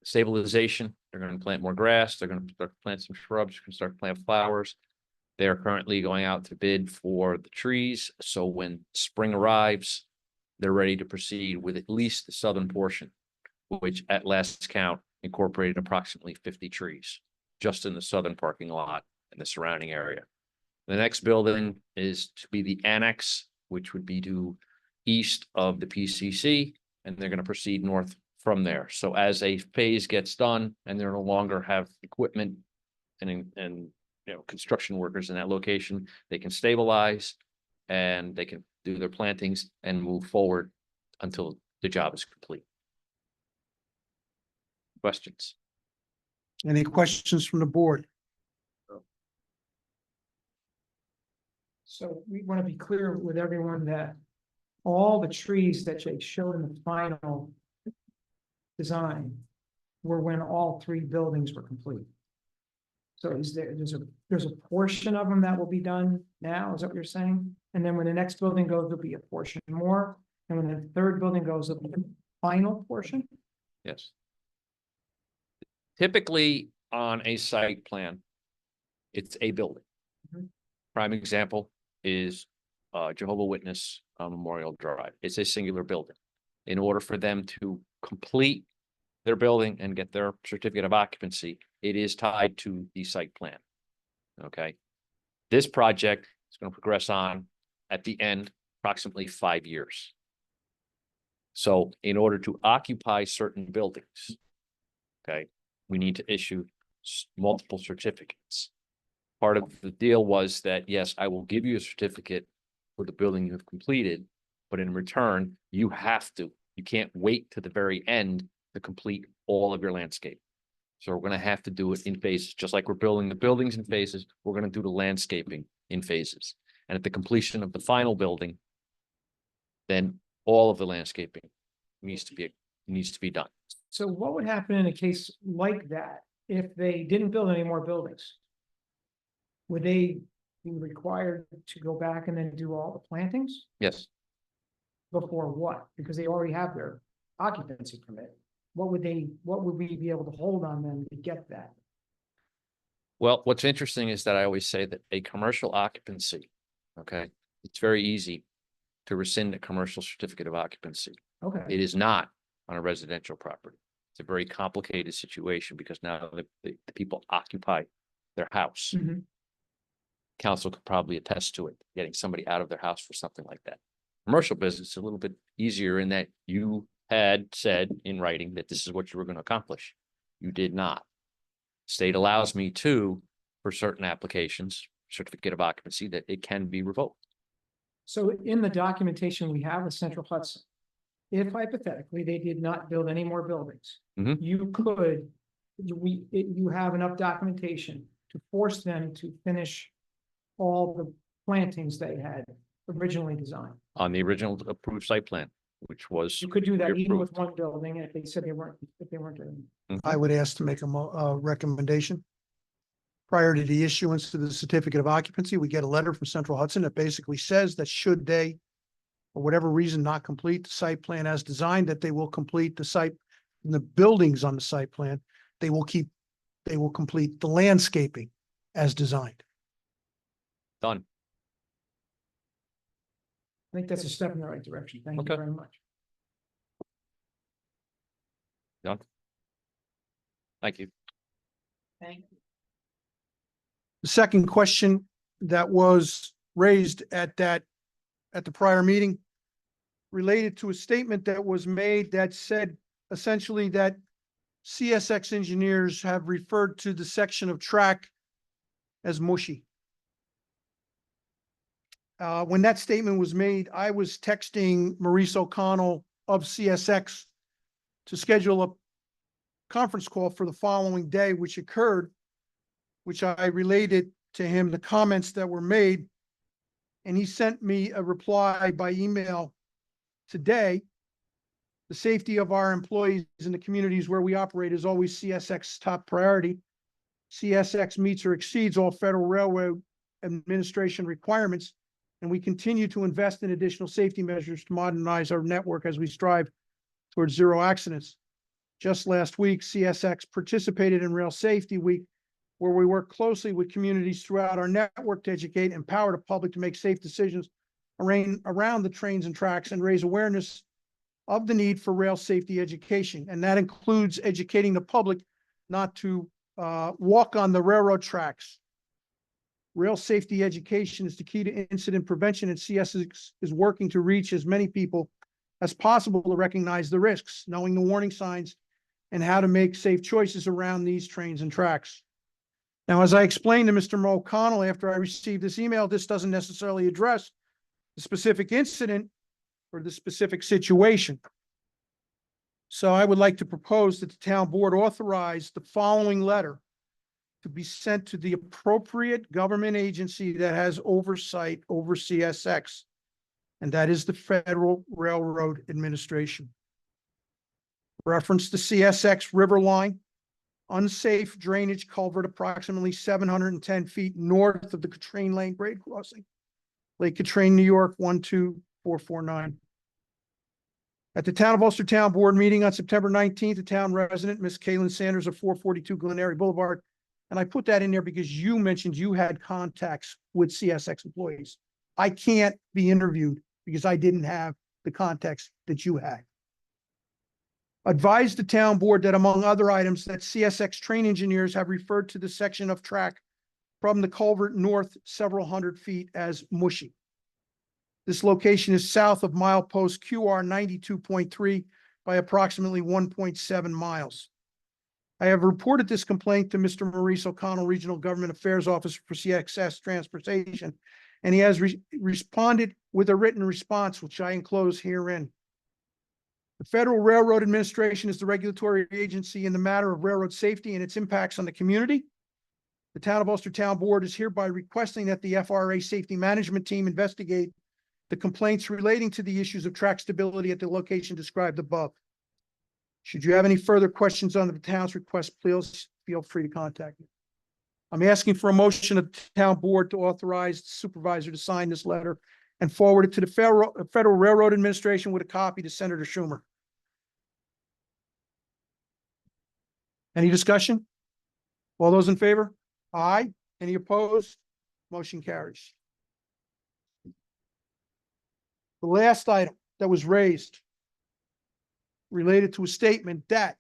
stabilization. They're going to plant more grass. They're going to start to plant some shrubs. They're going to start to plant flowers. They are currently going out to bid for the trees. So when spring arrives, they're ready to proceed with at least the southern portion, which at last count incorporated approximately 50 trees just in the southern parking lot and the surrounding area. The next building is to be the annex, which would be due east of the PCC, and they're going to proceed north from there. So as a phase gets done and they no longer have equipment and construction workers in that location, they can stabilize and they can do their plantings and move forward until the job is complete. Questions? Any questions from the board? So we want to be clear with everyone that all the trees that they showed in the final design were when all three buildings were complete. So there's a portion of them that will be done now, is that what you're saying? And then when the next building goes, there'll be a portion more, and when the third building goes, there'll be the final portion? Yes. Typically, on a site plan, it's a building. Mhm. Prime example is Jehovah Witness Memorial Drive. It's a singular building. In order for them to complete their building and get their certificate of occupancy, it is tied to the site plan. Okay. This project is going to progress on at the end, approximately 5 years. So in order to occupy certain buildings, okay, we need to issue multiple certificates. Part of the deal was that, yes, I will give you a certificate for the building you have completed, but in return, you can't wait to the very end to complete all of your landscape. So we're gonna have to do it in phases, just like we're building the buildings in phases, we're gonna do the landscaping in phases. And at the completion of the final building, then all of the landscaping needs to be done. So what would happen in a case like that if they didn't build any more buildings? Would they be required to go back and then do all the plantings Yes. before what? Because they already have their occupancy permit. What would we be able to hold on them to get that? Well, what's interesting is that I always say that a commercial occupancy, okay, it's very easy to rescind a commercial certificate of occupancy. Okay, It is not on a residential property. It's a very complicated situation because now the people occupy their house. Mhm. Council could probably attest to it, getting somebody out of their house for something like that. Commercial business is a little bit easier in that you had said in writing that this is what you were going to accomplish. You did not. State allows me to, for certain applications, certificate of occupancy, that it can be revoked. so in the documentation we have with Central Hudson, if hypothetically they did not build any more buildings, Mhm. you have enough documentation to force them to finish all the plantings they had originally designed. On the original approved site plan, which was. You could do that even with approved. one building if they said if they weren't doing. I would ask to make a recommendation. Prior to the issuance of the certificate of occupancy, we get a letter from Central Hudson that basically says that should they, for whatever reason, not complete the site plan as designed, that they will complete the site, the buildings on the site plan, they will complete the landscaping as designed. Done. I think that's a step in the right direction. Thank you Okay. very much. Done. Thank you. Thank you. The second question that was raised at the prior meeting related to a statement that was made that said essentially that CSX engineers have referred to the section of track as mushy. When that statement was made, I was texting Maurice O'Connell of CSX to schedule a conference call for the following day, which occurred, which I related to him the comments that were made. And he sent me a reply by email today. The safety of our employees in the communities where we operate is always CSX's top priority. CSX meets or exceeds all Federal Railroad Administration requirements, and we continue to invest in additional safety measures to modernize our network as we strive towards zero accidents. Just last week, CSX participated in Rail Safety Week, where we work closely with communities throughout our network to educate and empower the public to make safe decisions around the trains and tracks and raise awareness of the need for rail safety education. And that includes educating the public not to walk on the railroad tracks. Rail safety education is the key to incident prevention, and CSX is working to reach as many people as possible to recognize the risks, knowing the warning signs, and how to make safe choices around these trains and tracks. Now, as I explained to Mr. O'Connell after I received this email, this doesn't necessarily address the specific incident or the specific situation. So I would like to propose that the town board authorize the following letter to be sent to the appropriate government agency that has oversight over CSX, and that is the Federal Railroad Administration. Reference the CSX River Line, unsafe drainage culvert approximately 710 feet north of the Katrine Lane grade crossing, Lake Katrine, New York, 12449. At the Town of Ulster Town Board meeting on September 19th, the town resident, Ms. Kaylin Sanders of 442 Glenary Boulevard. And I put that in there because you mentioned you had contacts with CSX employees. I can't be interviewed because I didn't have the context that you had. Advise the town board that among other items that CSX train engineers have referred to the section of track from the culvert north several hundred feet as mushy. This location is south of milepost QR 92.3 by approximately 1.7 miles. I have reported this complaint to Mr. Maurice O'Connell, Regional Government Affairs Officer for CSX Transportation, and he has responded with a written response, which I enclose herein. The Federal Railroad Administration is the regulatory agency in the matter of railroad safety and its impacts on the community. The Town of Ulster Town Board is hereby requesting that the FRA Safety Management Team investigate the complaints relating to the issues of track stability at the location described above. Should you have any further questions on the town's request, please feel free to contact me. I'm asking for a motion of the town board to authorize the supervisor to sign this letter and forward it to the Federal Railroad Administration with a copy to Senator Schumer. Any discussion? All those in favor? Aye. Any opposed? Motion carries. The last item that was raised related to a statement that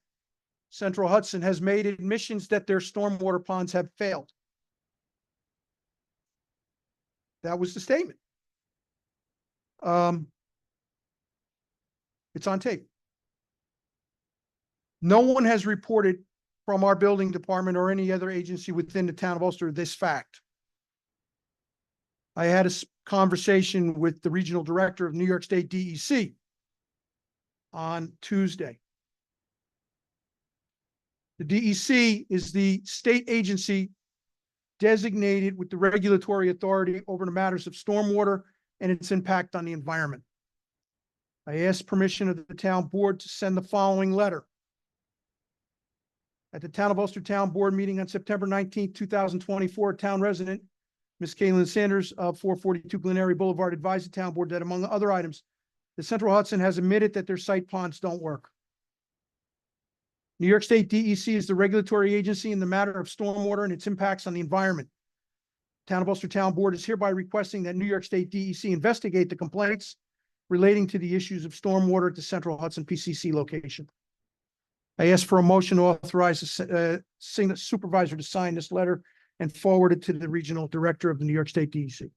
Central Hudson has made admissions that their stormwater ponds have failed. That was the statement. It's on tape. No one has reported from our building department or any other agency within the town of Ulster this fact. I had a conversation with the regional director of New York State DEC on Tuesday. The DEC is the state agency designated with the regulatory authority over the matters of stormwater and its impact on the environment. I asked permission of the town board to send the following letter. At the Town of Ulster Town Board meeting on September 19th, 2024, town resident, Ms. Kaylin Sanders of 442 Glenary Boulevard advised the town board that among other items, the Central Hudson has admitted that their site ponds don't work. New York State DEC is the regulatory agency in the matter of stormwater and its impacts on the environment. Town of Ulster Town Board is hereby requesting that New York State DEC investigate the complaints relating to the issues of stormwater at the Central Hudson PCC location. I ask for a motion to authorize the supervisor to sign this letter and forward it to the regional director of the New York State DEC.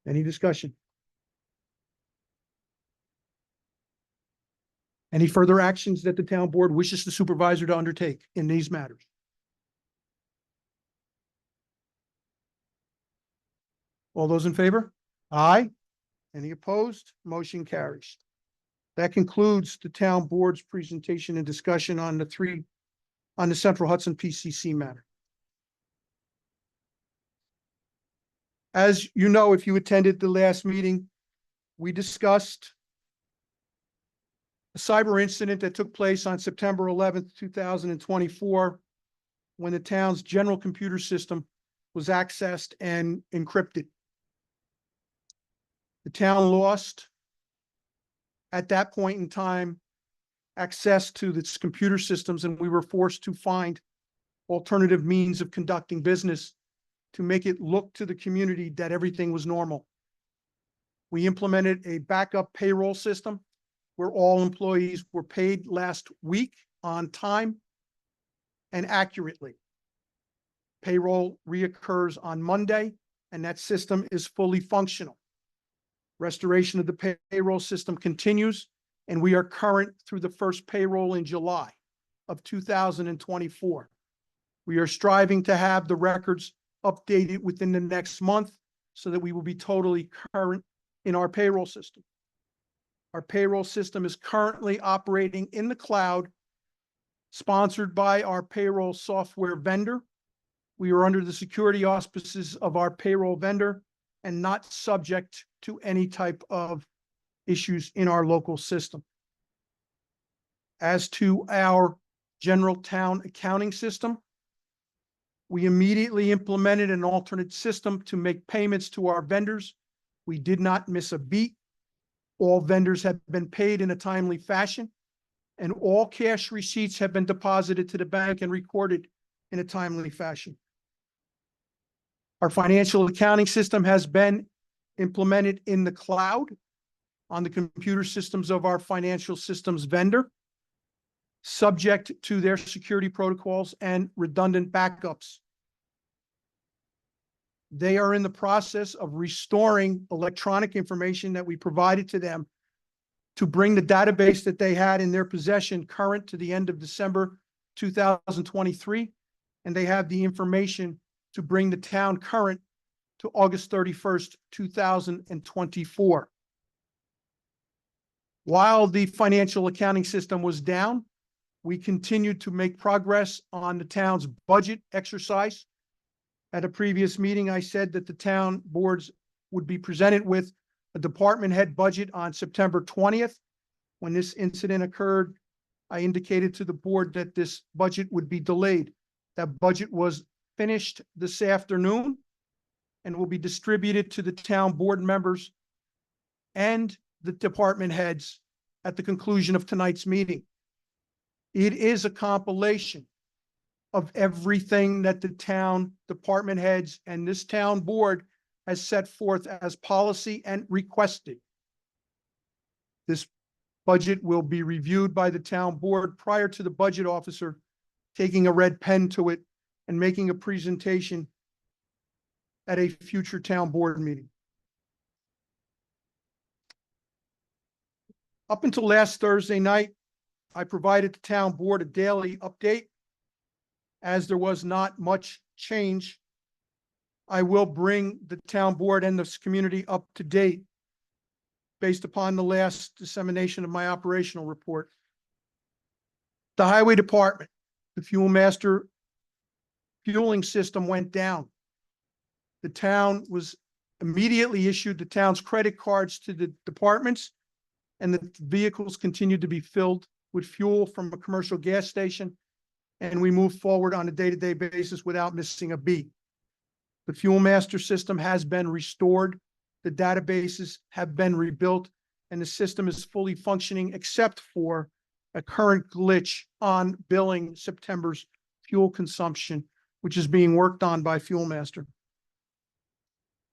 Any discussion? Any further actions that the town board wishes the supervisor to undertake in these matters? All those in favor? Aye. Any opposed? Motion carries. That concludes the town board's presentation and discussion on the Central Hudson PCC matter. As you know, if you attended the last meeting, we discussed a cyber incident that took place on September 11th, 2024, when the town's general computer system was accessed and encrypted. The town lost, at that point in time, access to its computer systems, and we were forced to find alternative means of conducting business to make it look to the community that everything was normal. We implemented a backup payroll system where all employees were paid last week on time and accurately. Payroll reoccurs on Monday, and that system is fully functional. Restoration of the payroll system continues, and we are current through the first payroll in July of 2024. We are striving to have the records updated within the next month so that we will be totally current in our payroll system. Our payroll system is currently operating in the cloud, sponsored by our payroll software vendor. We are under the security auspices of our payroll vendor and not subject to any type of issues in our local system. As to our general town accounting system, we immediately implemented an alternate system to make payments to our vendors. We did not miss a beat. All vendors have been paid in a timely fashion, and all cash receipts have been deposited to the bank and recorded in a timely fashion. Our financial accounting system has been implemented in the cloud on the computer systems of our financial systems vendor, subject to their security protocols and redundant backups. They are in the process of restoring electronic information that we provided to them to bring the database that they had in their possession current to the end of December 2023. And they have the information to bring the town current to August 31st, 2024. While the financial accounting system was down, we continued to make progress on the town's budget exercise. At a previous meeting, I said that the town boards would be presented with a department head budget on September 20th. When this incident occurred, I indicated to the board that this budget would be delayed. That budget was finished this afternoon and will be distributed to the town board members and the department heads at the conclusion of tonight's meeting. It is a compilation of everything that the town department heads and this town board has set forth as policy and requested. This budget will be reviewed by the town board prior to the budget officer taking a red pen to it and making a presentation at a future town board meeting. Up until last Thursday night, I provided the town board a daily update. As there was not much change, I will bring the town board and this community up to date based upon the last dissemination of my operational report. The highway department, the fuel master fueling system went down. The town was immediately issued the town's credit cards to the departments, and the vehicles continued to be filled with fuel from a commercial gas station, and we moved forward on a day-to-day basis without missing a beat. The fuel master system has been restored, the databases have been rebuilt, and the system is fully functioning except for a current glitch on billing September's fuel consumption, which is being worked on by Fuel Master.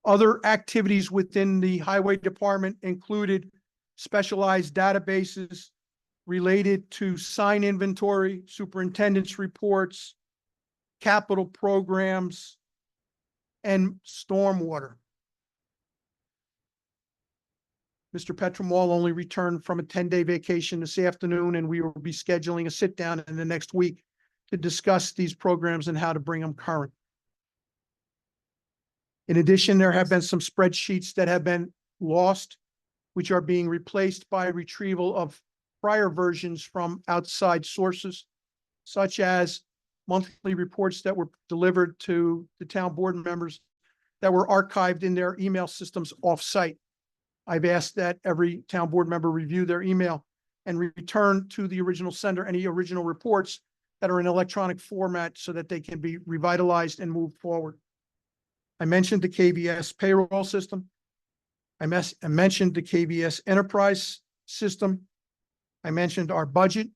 Other activities within the highway department included specialized databases related to sign inventory, superintendent's reports, capital programs, and stormwater. Mr. Petramwall only returned from a 10-day vacation this afternoon, and we will be scheduling a sit-down in the next week to discuss these programs and how to bring them current. In addition, there have been some spreadsheets that have been lost, which are being replaced by retrieval of prior versions from outside sources, such as monthly reports that were delivered to the town board members that were archived in their email systems off-site. I've asked that every town board member review their email and return to the original sender any original reports that are in electronic format so that they can be revitalized and moved forward. I mentioned the KVS payroll system. I mentioned the KVS enterprise system. I mentioned our budget.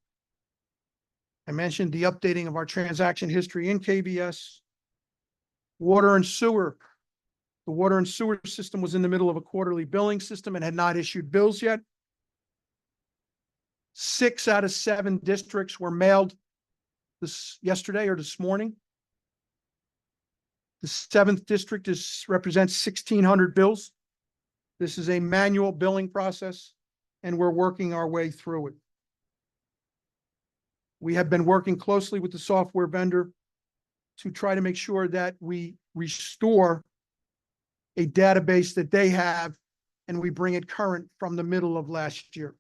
I mentioned the updating of our transaction history in KVS. Water and sewer. The water and sewer system was in the middle of a quarterly billing system and had not issued bills yet. 6 out of 7 districts were mailed yesterday or this morning. The 7th district represents 1,600 bills. This is a manual billing process, and we're working our way through it. We have been working closely with the software vendor to try to make sure that we restore a database that they have, and we bring it current from the middle of last year.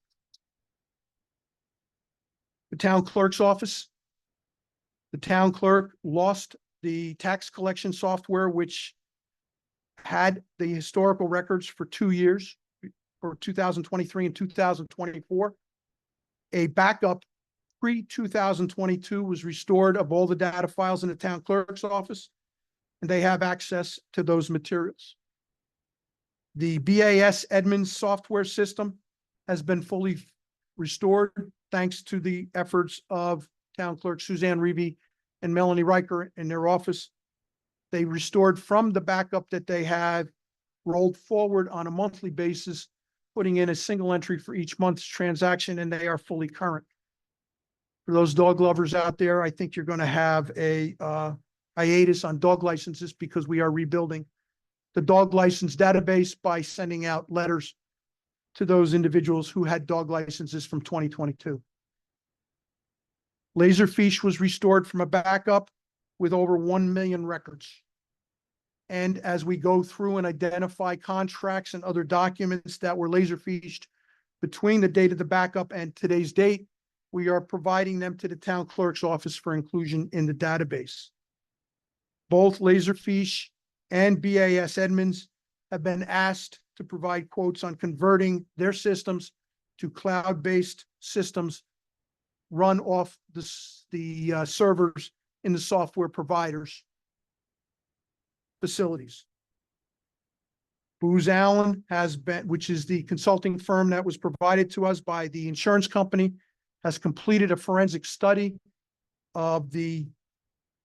The town clerk's office. The town clerk lost the tax collection software, which had the historical records for 2 years, for 2023 and 2024. A backup pre-2022 was restored of all the data files in the town clerk's office, and they have access to those materials. The BAS Edmunds software system has been fully restored thanks to the efforts of town clerk Suzanne Reeve and Melanie Riker in their office. They restored from the backup that they had, rolled forward on a monthly basis, putting in a single entry for each month's transaction, and they are fully current. For those dog lovers out there, I think you're going to have a hiatus on dog licenses because we are rebuilding the dog license database by sending out letters to those individuals who had dog licenses from 2022. Laserfiche was restored from a backup with over 1 million records. And as we go through and identify contracts and other documents that were laserfiched between the date of the backup and today's date, we are providing them to the town clerk's office for inclusion in the database. Both Laserfiche and BAS Edmunds have been asked to provide quotes on converting their systems to cloud-based systems run off the servers in the software providers' facilities. Booz Allen has been, which is the consulting firm that was provided to us by the insurance company, has completed a forensic study of the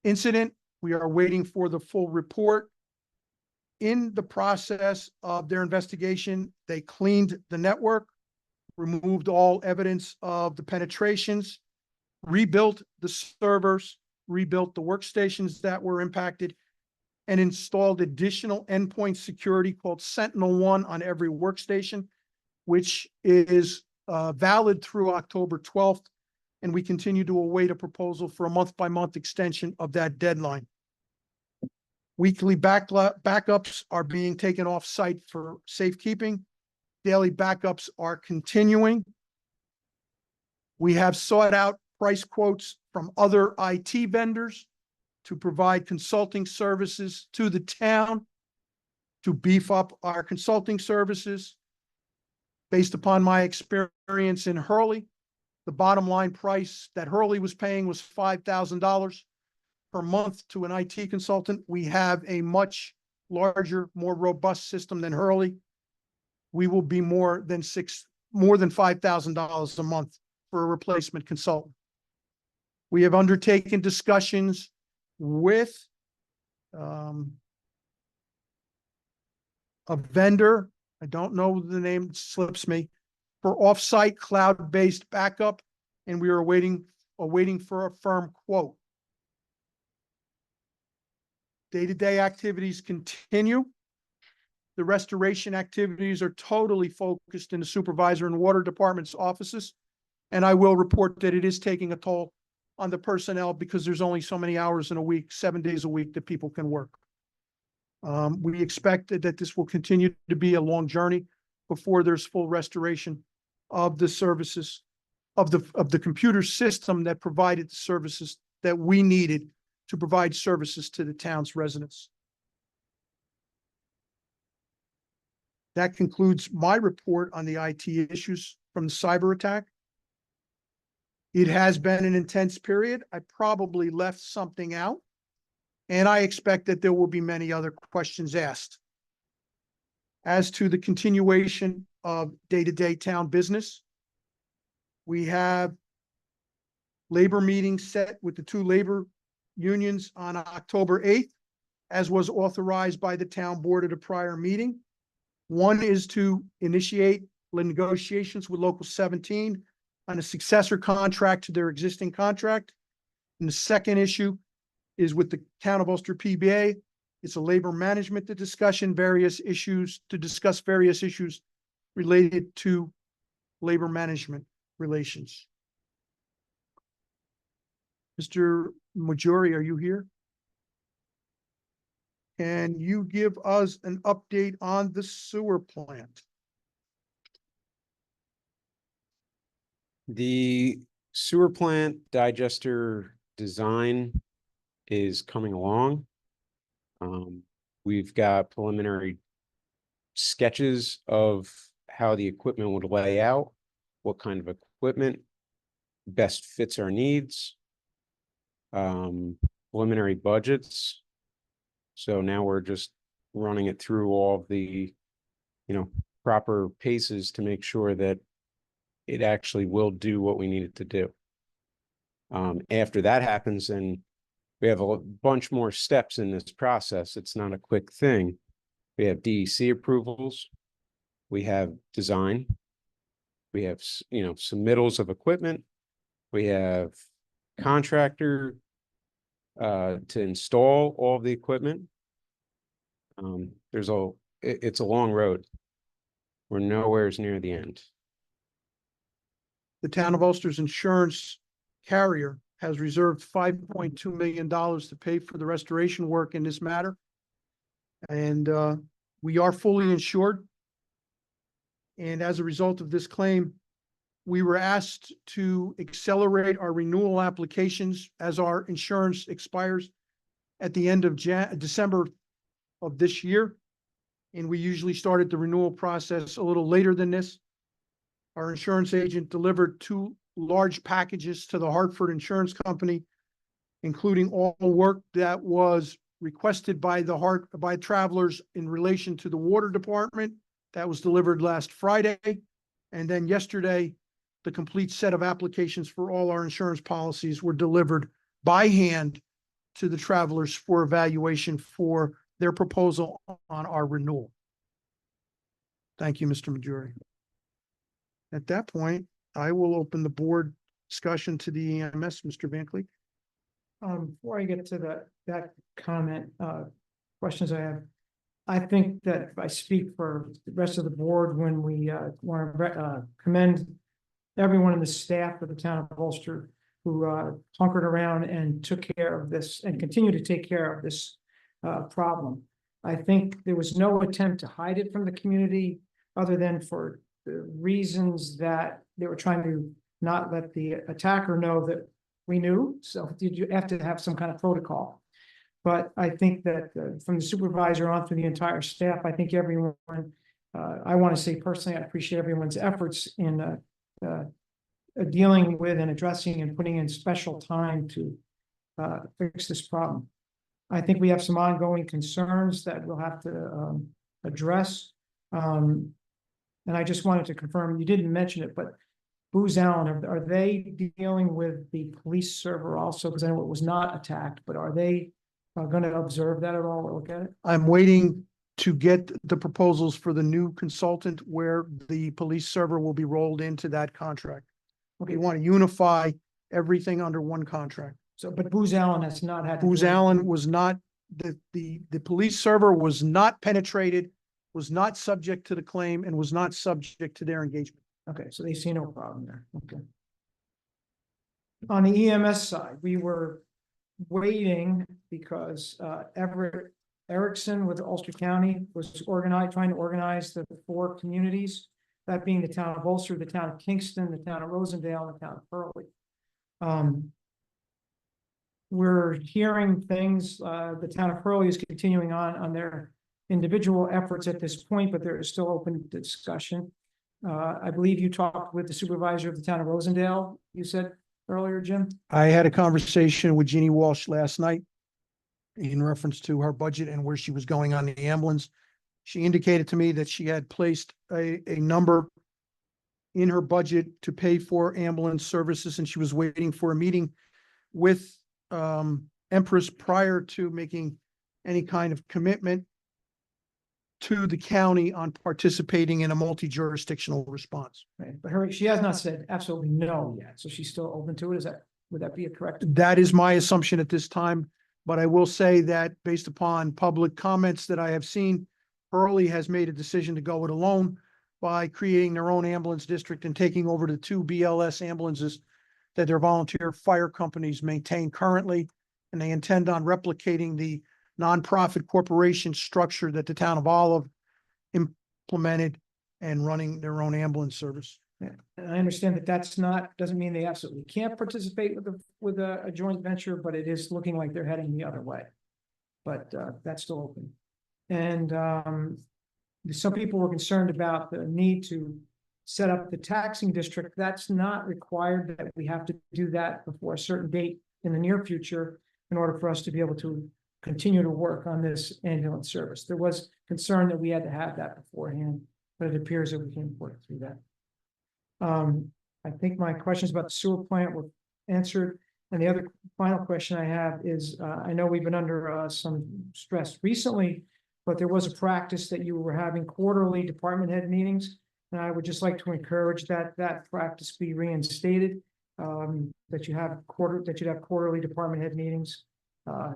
incident. We are waiting for the full report. In the process of their investigation, they cleaned the network, removed all evidence of the penetrations, rebuilt the servers, rebuilt the workstations that were impacted, and installed additional endpoint security called SentinelOne on every workstation, which is valid through October 12th. And we continue to await a proposal for a month-by-month extension of that deadline. Weekly backups are being taken off-site for safekeeping. Daily backups are continuing. We have sought out price quotes from other IT vendors to provide consulting services to the town to beef up our consulting services. Based upon my experience in Hurley, the bottom line price that Hurley was paying was $5,000 per month to an IT consultant. We have a much larger, more robust system than Hurley. We will be more than $5,000 a month for a replacement consultant. We have undertaken discussions with a vendor, I don't know the name, it slips me, for offsite cloud-based backup, and we are awaiting for a firm quote. Day-to-day activities continue. The restoration activities are totally focused in the supervisor and water department's offices. And I will report that it is taking a toll on the personnel because there's only so many hours in a week, 7 days a week that people can work. We expect that this will continue to be a long journey before there's full restoration of the services of the computer system that provided the services that we needed to provide services to the town's residents. That concludes my report on the IT issues from the cyber attack. It has been an intense period. I probably left something out, and I expect that there will be many other questions asked. As to the continuation of day-to-day town business, we have labor meetings set with the 2 labor unions on October 8th, as was authorized by the town board at a prior meeting. One is to initiate negotiations with Local 17 on a successor contract to their existing contract. And the second issue is with the Town of Ulster PBA It's a labor management to discuss various issues related to labor management relations. Mr. Majori, are you here? Can you give us an update on the sewer plant? The sewer plant digester design is coming along. We've got preliminary sketches of how the equipment would lay out, what kind of equipment best fits our needs. Preliminary budgets. So now we're just running it through all of the, proper paces to make sure that it actually will do what we need it to do. After that happens, then we have a bunch more steps in this process. It's not a quick thing. We have DEC approvals. We have design. We have, submittals of equipment. We have contractor to install all of the equipment. It's a long road. We're nowhere near the end. The town of Ulster's insurance carrier has reserved $5.2 million to pay for the restoration work in this matter. And we are fully insured. And as a result of this claim, we were asked to accelerate our renewal applications as our insurance expires at the end of December of this year. And we usually started the renewal process a little later than this. Our insurance agent delivered 2 large packages to the Hartford Insurance Company, including all work that was requested by travelers in relation to the water department. That was delivered last Friday. And then yesterday, the complete set of applications for all our insurance policies were delivered by hand to the travelers for evaluation for their proposal on our renewal. Thank you, Mr. Majori. At that point, I will open the board discussion to the EMS, Mr. Van Cleek. Before I get to that comment, questions I have. I think that if I speak for the rest of the board, when we want to commend everyone in the staff of the town of Ulster who hunkered around and took care of this and continue to take care of this problem. I think there was no attempt to hide it from the community other than for the reasons that they were trying to not let the attacker know that we knew. So did you have to have some kind of protocol? But I think that from the supervisor on through the entire staff, I think everyone, I want to say personally, I appreciate everyone's efforts in dealing with and addressing and putting in special time to fix this problem. I think we have some ongoing concerns that we'll have to address. And I just wanted to confirm, you didn't mention it, but Booz Allen, are they dealing with the police server also? Because I know it was not attacked, but are they going to observe that at all or look at it? I'm waiting to get the proposals for the new consultant where the police server will be rolled into that contract. We want to unify everything under one contract. So, but Booz Allen has not had. Booz Allen was not, the police server was not penetrated, was not subject to the claim, and was not subject to their engagement. Okay, so they see no problem there. Okay. On the EMS side, we were waiting because Everett Erickson with Ulster County was trying to organize the 4 communities, that being the town of Ulster, the town of Kingston, the town of Rosendale, and the town of Hurley. We're hearing things, the town of Hurley is continuing on their individual efforts at this point, but there is still open discussion. I believe you talked with the supervisor of the town of Rosendale, you said earlier, Jim? I had a conversation with Jeannie Walsh last night in reference to her budget and where she was going on the ambulance. She indicated to me that she had placed a number in her budget to pay for ambulance services, and she was waiting for a meeting with Empress prior to making any kind of commitment to the county on participating in a multi-jurisdictional response. Right, but she has not said absolutely no yet, so she's still open to it. Would that be a correct? That is my assumption at this time. But I will say that based upon public comments that I have seen, Hurley has made a decision to go it alone by creating their own ambulance district and taking over the 2 BLS ambulances that their volunteer fire companies maintain currently. And they intend on replicating the nonprofit corporation structure that the town of Olive implemented and running their own ambulance service. And I understand that that's not, doesn't mean they absolutely can't participate with a joint venture, but it is looking like they're heading the other way. But that's still open. And some people were concerned about the need to set up the taxing district. That's not required that we have to do that before a certain date in the near future in order for us to be able to continue to work on this ambulance service. There was concern that we had to have that beforehand, but it appears that we can work through that. I think my questions about the sewer plant were answered. And the other final question I have is, I know we've been under some stress recently, but there was a practice that you were having quarterly department head meetings. And I would just like to encourage that practice be reinstated, that you'd have quarterly department head meetings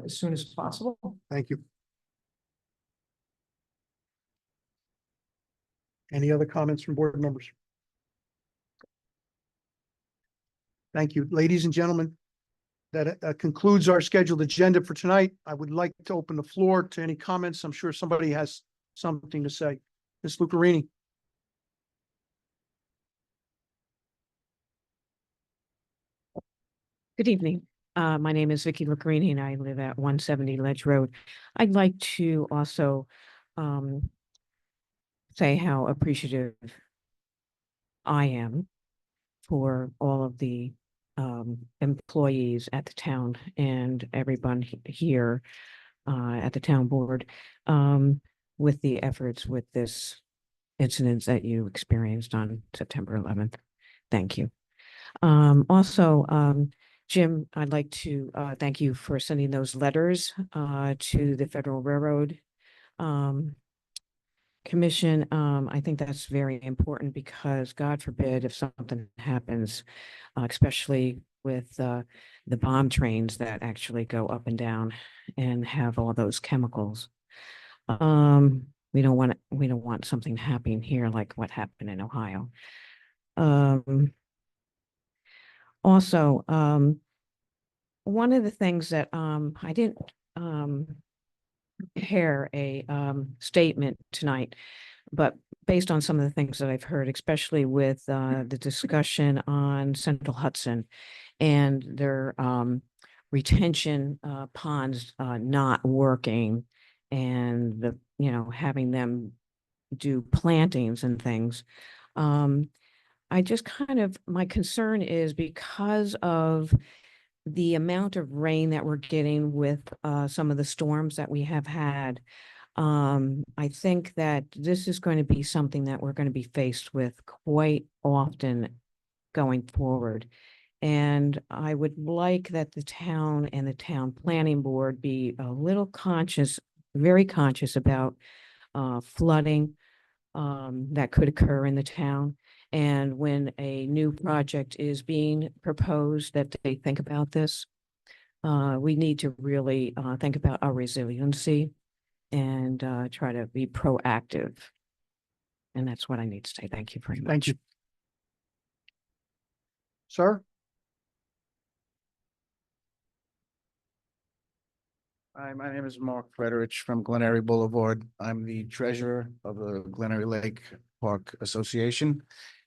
as soon as possible. Thank you. Any other comments from board members? Thank you, ladies and gentlemen. That concludes our scheduled agenda for tonight. I would like to open the floor to any comments. I'm sure somebody has something to say. Ms. Lucarini. Good evening. My name is Vicky Lucarini and I live at 170 Ledge Road. I'd like to also say how appreciative I am for all of the employees at the town and everyone here at the town board with the efforts with this incident that you experienced on September 11th. Thank you. Also, Jim, I'd like to thank you for sending those letters to the Federal Railroad Commission. I think that's very important because God forbid if something happens, especially with the bomb trains that actually go up and down and have all those chemicals. We don't want something happening here like what happened in Ohio. Also, one of the things that I didn't prepare a statement tonight, but based on some of the things that I've heard, especially with the discussion on Central Hudson and their retention ponds not working and having them do plantings and things. I just my concern is because of the amount of rain that we're getting with some of the storms that we have had. I think that this is going to be something that we're going to be faced with quite often going forward. And I would like that the town and the town planning board be a little conscious, very conscious about flooding that could occur in the town. And when a new project is being proposed, that they think about this. We need to really think about our resiliency and try to be proactive. And that's what I need to say. Thank you very much. Thank you. Sir? Hi, my name is Mark Frederich from Glenary Boulevard. I'm the treasurer of the Glenary Lake Park Association.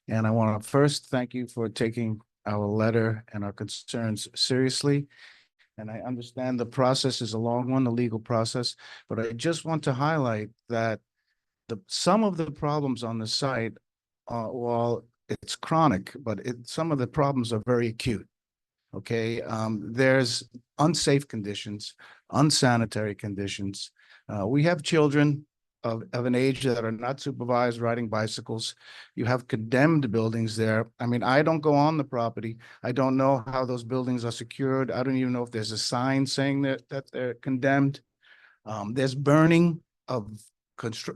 And I want to first thank you for taking our letter and our concerns seriously. And I understand the process is a long one, the legal process, but I just want to highlight that some of the problems on the site, while it's chronic, but some of the problems are very acute. Okay, there's unsafe conditions, unsanitary conditions. We have children of an age that are not supervised riding bicycles. You have condemned buildings there. I mean, I don't go on the property. I don't know how those buildings are secured. I don't even know if there's a sign saying that they're condemned. There's burning of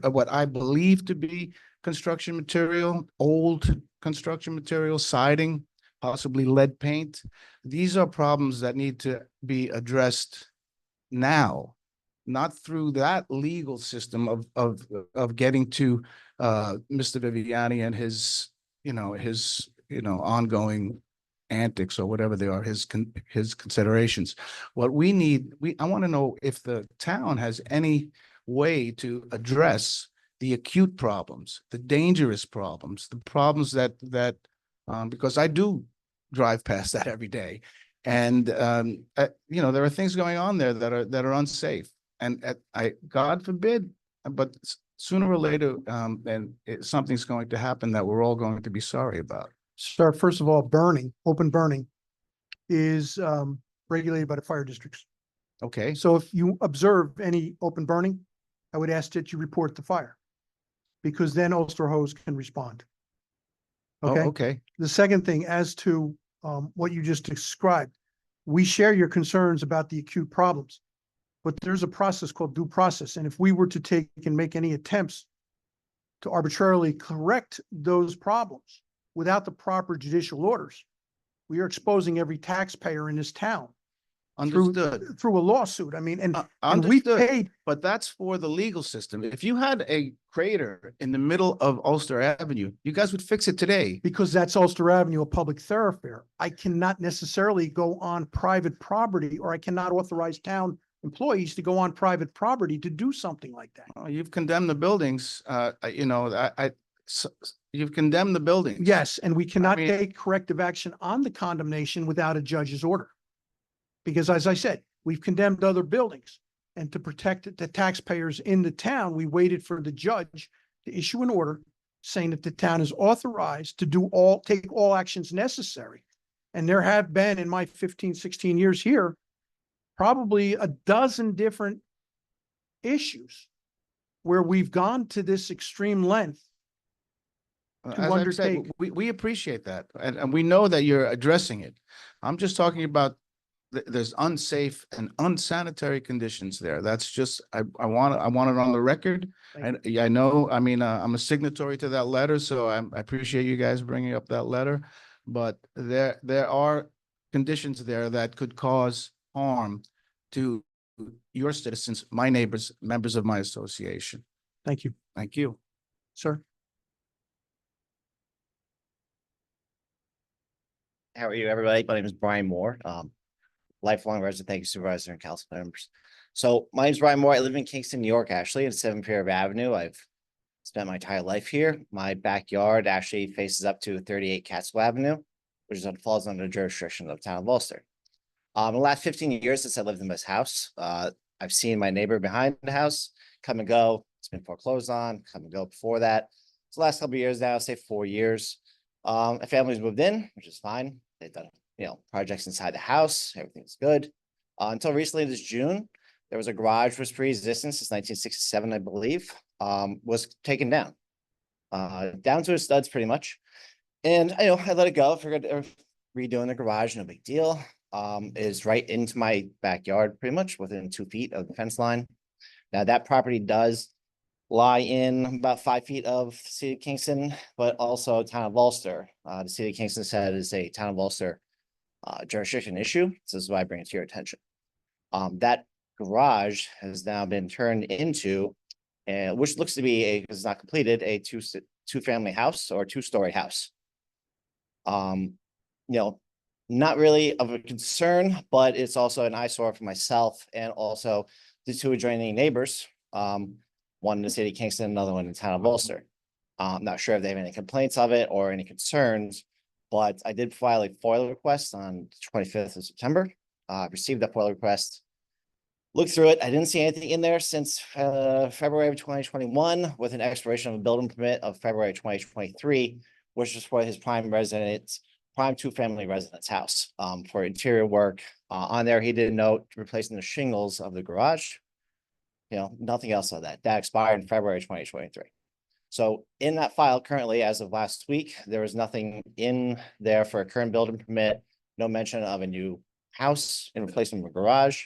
what I believe to be construction material, old construction material, siding, possibly lead paint. These are problems that need to be addressed now, not through that legal system of getting to Mr. Viviani and his, ongoing antics or whatever they are, his considerations. What we need, I want to know if the town has any way to address the acute problems, the dangerous problems, the problems that because I do drive past that every day. And there are things going on there that are unsafe. And God forbid, but sooner or later, something's going to happen that we're all going to be sorry about. Sir, first of all, open burning is regulated by the fire districts. Okay, So if you observe any open burning, I would ask that you report the fire, because then Ulster Hose can respond. oh, Okay? okay, The second thing, as to what you just described, we share your concerns about the acute problems, but there's a process called due process. And if we were to take and make any attempts to arbitrarily correct those problems without the proper judicial orders, we are exposing every taxpayer in this town understood. through a lawsuit. I mean, and we Understood, paid, but that's for the legal system. If you had a crater in the middle of Ulster Avenue, you guys would fix it today. because that's Ulster Avenue, a public thoroughfare. I cannot necessarily go on private property, or I cannot authorize town employees to go on private property to do something like that. Oh, you've condemned the buildings, you've condemned the buildings. Yes, and we cannot mean- take corrective action on the condemnation without a judge's order. Because as I said, we've condemned other buildings, and to protect the taxpayers in the town, we waited for the judge to issue an order saying that the town is authorized to take all actions necessary. And there have been, in my 15, 16 years here, probably a dozen different issues where we've gone to this extreme length to As I've said, undertake. we appreciate that, and we know that you're addressing it. I'm just talking about there's unsafe and unsanitary conditions there. That's just, I want it on the record. And I know, I'm a signatory to that letter, so I appreciate you guys bringing up that letter. But there are conditions there that could cause harm to your citizens, my neighbors, members of my association. Thank you, Thank you. sir. How are you, everybody? My name is Brian Moore. Lifelong resident. Thank you, Supervisor and Council members. So my name is Brian Moore. I live in Kingston, New York, actually, in 7 Pier Avenue. I've spent my entire life here. My backyard actually faces up to 38 Catskill Avenue, which falls under the jurisdiction of the town of Ulster. In the last 15 years since I lived in this house, I've seen my neighbor behind the house come and go. It's been foreclosed on, come and go before that. So the last couple of years now, say 4 years. A family's moved in, which is fine. They've done, projects inside the house. Everything's good. Until recently, this June, there was a garage was pre-existing since 1967, I believe, was taken down. Down to the studs pretty much. And I let it go. Figured redoing the garage, no big deal. Is right into my backyard, pretty much within 2 feet of the fence line. Now that property does lie in about 5 feet of the city of Kingston, but also town of Ulster. The city of Kingston said is a town of Ulster jurisdiction issue. This is why I bring it to your attention. That garage has now been turned into, which looks to be is not completed, a two-family house or 2-story house. Not really of a concern, but it's also an eyesore for myself and also the 2 adjoining neighbors. One in the city of Kingston, another one in the town of Ulster. I'm not sure if they have any complaints of it or any concerns, but I did file a FOIL request on the 25th of September. Received that FOIL request. Looked through it. I didn't see anything in there since February of 2021 with an expiration of a building permit of February 2023, which is for his prime 2-family residence house for interior work. On there, he did note replacing the shingles of the garage. Nothing else of that. That expired in February 2023. So in that file currently, as of last week, there was nothing in there for a current building permit, no mention of a new house in replacement of a garage.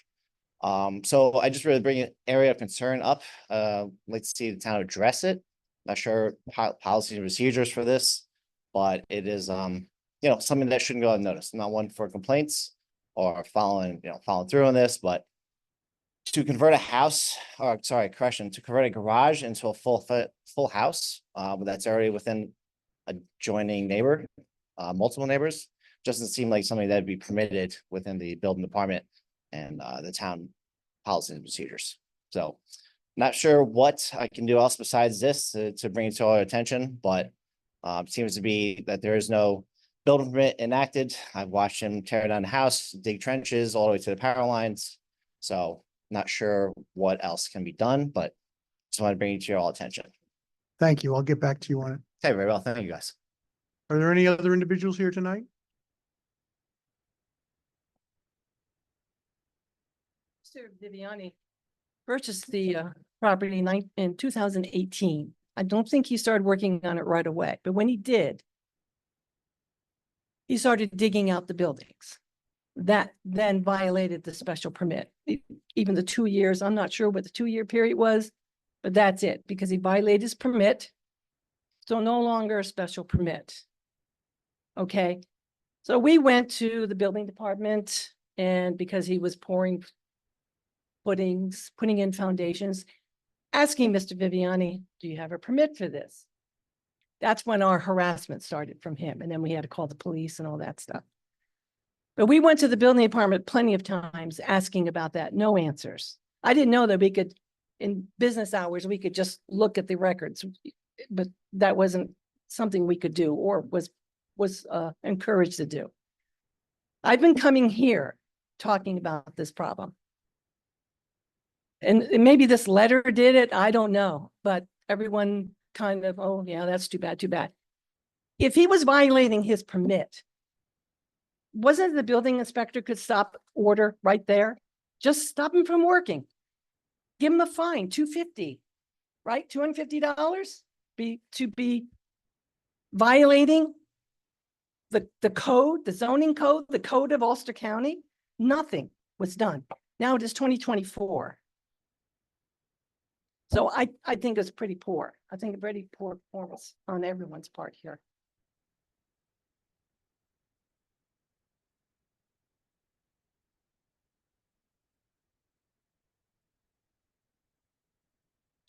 So I just really bring an area of concern up. Like to see the town address it. Not sure policies and procedures for this, but it is something that shouldn't go unnoticed. I'm not one for complaints or following through on this, but to convert a house, or sorry, correction, to convert a garage into a full house, that's already within adjoining neighbor, multiple neighbors. Doesn't seem like something that'd be permitted within the building department and, the town policies and procedures. So not sure what I can do else besides this to bring it to our attention, but, seems to be that there is no building permit enacted. I've watched him tear down the house, dig trenches all the way to the power lines. So not sure what else can be done, but just want to bring it to your all attention. Thank you. I'll get back to you on it. Okay, very well. Thank you, guys. Are there any other individuals here tonight? Mr. Viviani purchased the property in 2018. I don't think he started working on it right away, but when he did, he started digging out the buildings. That then violated the special permit. Even the 2 years, I'm not sure what the 2-year period was, but that's it, because he violated his permit. So no longer a special permit. Okay, so we went to the building department, and because he was pouring footings, putting in foundations, asking Mr. Viviani, do you have a permit for this? That's when our harassment started from him, and then we had to call the police and all that stuff. But we went to the building department plenty of times asking about that, no answers. I didn't know that we could, in business hours, we could just look at the records, but that wasn't something we could do or was encouraged to do. I've been coming here talking about this problem. And maybe this letter did it, I don't know, but everyone kind of, oh yeah, that's too bad, too bad. If he was violating his permit, wasn't the building inspector could stop order right there? Just stop him from working. Give him a fine, $250, right? $250 to be violating the code, the zoning code, the code of Ulster County. Nothing was done. Now it is 2024. So I think it's pretty poor. I think a pretty poor performance on everyone's part here.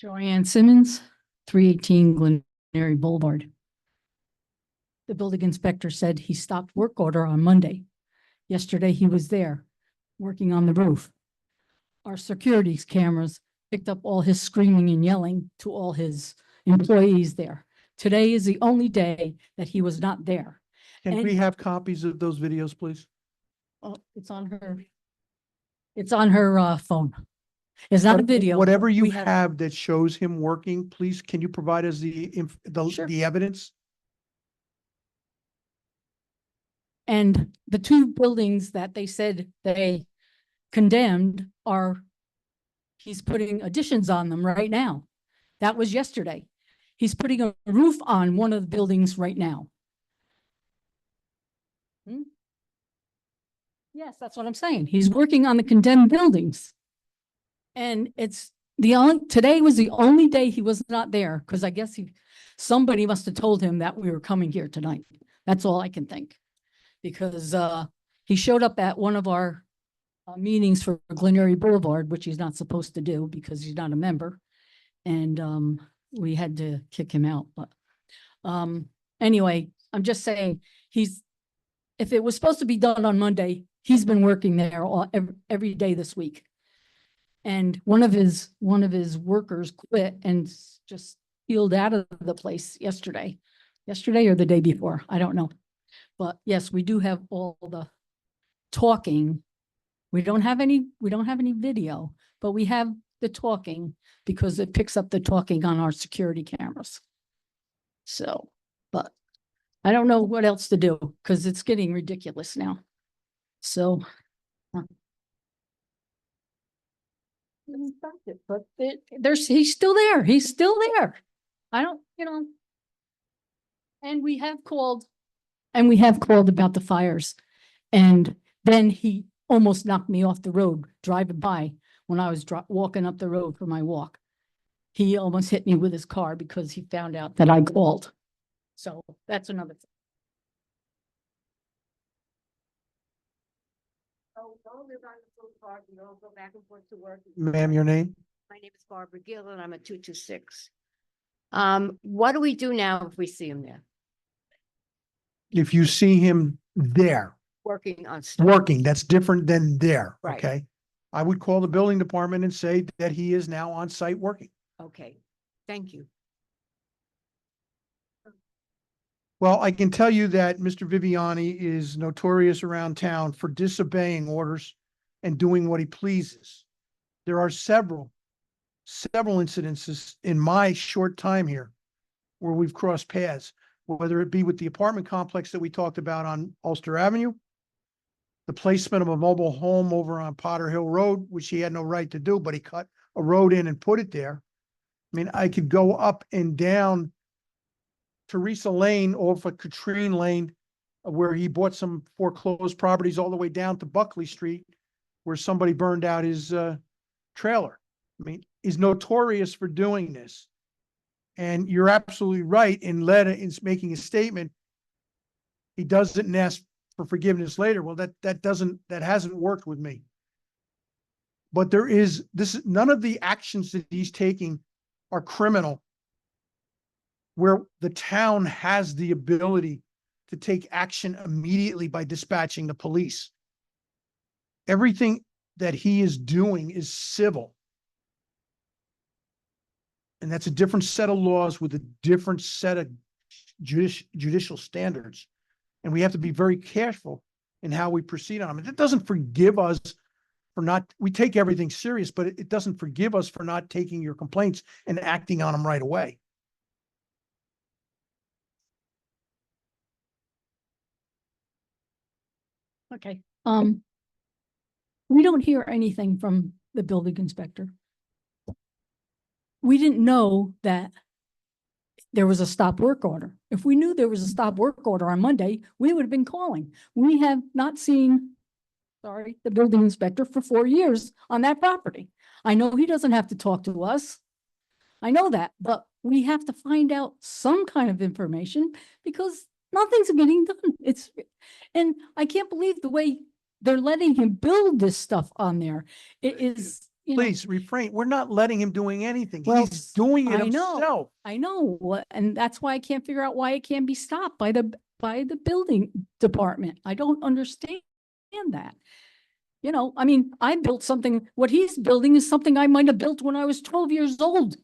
Joanne Simmons, 318 Glenary Boulevard. The building inspector said he stopped work order on Monday. Yesterday, he was there working on the roof. Our security cameras picked up all his screaming and yelling to all his employees there. Today is the only day that he was not there. Can And- we have copies of those videos, please? Oh, it's on her phone. It's not a video. Whatever you We have that shows him working, please, can you provide us Sure. the evidence? And the two buildings that they said they condemned he's putting additions on them right now. That was yesterday. He's putting a roof on one of the buildings right now. Yes, that's what I'm saying. He's working on the condemned buildings. And today was the only day he was not there, because I guess somebody must have told him that we were coming here tonight. That's all I can think. Because he showed up at one of our meetings for Glenary Boulevard, which he's not supposed to do because he's not a member. And we had to kick him out. But anyway, I'm just saying if it was supposed to be done on Monday, he's been working there every day this week. And one of his workers quit and just peeled out of the place yesterday or the day before. I don't know. But yes, we do have all the talking. We don't have any video, but we have the talking because it picks up the talking on our security cameras. So, but I don't know what else to do because it's getting ridiculous now. So. But he's still there. He's still there. I don't, and we have called about the fires. And then he almost knocked me off the road driving by when I was walking up the road for my walk. He almost hit me with his car because he found out that I called. So that's another thing. Oh, don't live on the Park, we all go back and forth to work. Ma'am, your name? My name is Barbara Gill and I'm at 226. What do we do now if we see him there If you see him there, working on stuff? working, that's different than there, Right. okay? I would call the building department and say that he is now on site working. Okay, thank you. Well, I can tell you that Mr. Viviani is notorious around town for disobeying orders and doing what he pleases. There are several incidences in my short time here where we've crossed paths, whether it be with the apartment complex that we talked about on Ulster Avenue, the placement of a mobile home over on Potter Hill Road, which he had no right to do, but he cut a road in and put it there. I mean, I could go up and down Teresa Lane off of Katrine Lane, where he bought some foreclosed properties all the way down to Buckley Street, where somebody burned out his trailer. I mean, he's notorious for doing this. And you're absolutely right in making a statement. He doesn't ask for forgiveness later. Well, that hasn't worked with me. But none of the actions that he's taking are criminal, where the town has the ability to take action immediately by dispatching the police. Everything that he is doing is civil. And that's a different set of laws with a different set of judicial standards. And we have to be very careful in how we proceed on them. It doesn't forgive us for we take everything serious, but it doesn't forgive us for not taking your complaints and acting on them right away. Okay, we don't hear anything from the building inspector. We didn't know that there was a stop work order. If we knew there was a stop work order on Monday, we would have been calling. We have not seen, the building inspector for 4 years on that property. I know he doesn't have to talk to us. I know that, but we have to find out some kind of information because nothing's getting done. And I can't believe the way they're letting him build this stuff on there. It is, Please refrain. We're not letting him doing anything. Well, He's doing it I know. himself. I know, and that's why I can't figure out why it can't be stopped by the building department. I don't understand that. I mean, I built something, what he's building is something I might have built when I was 12 years old,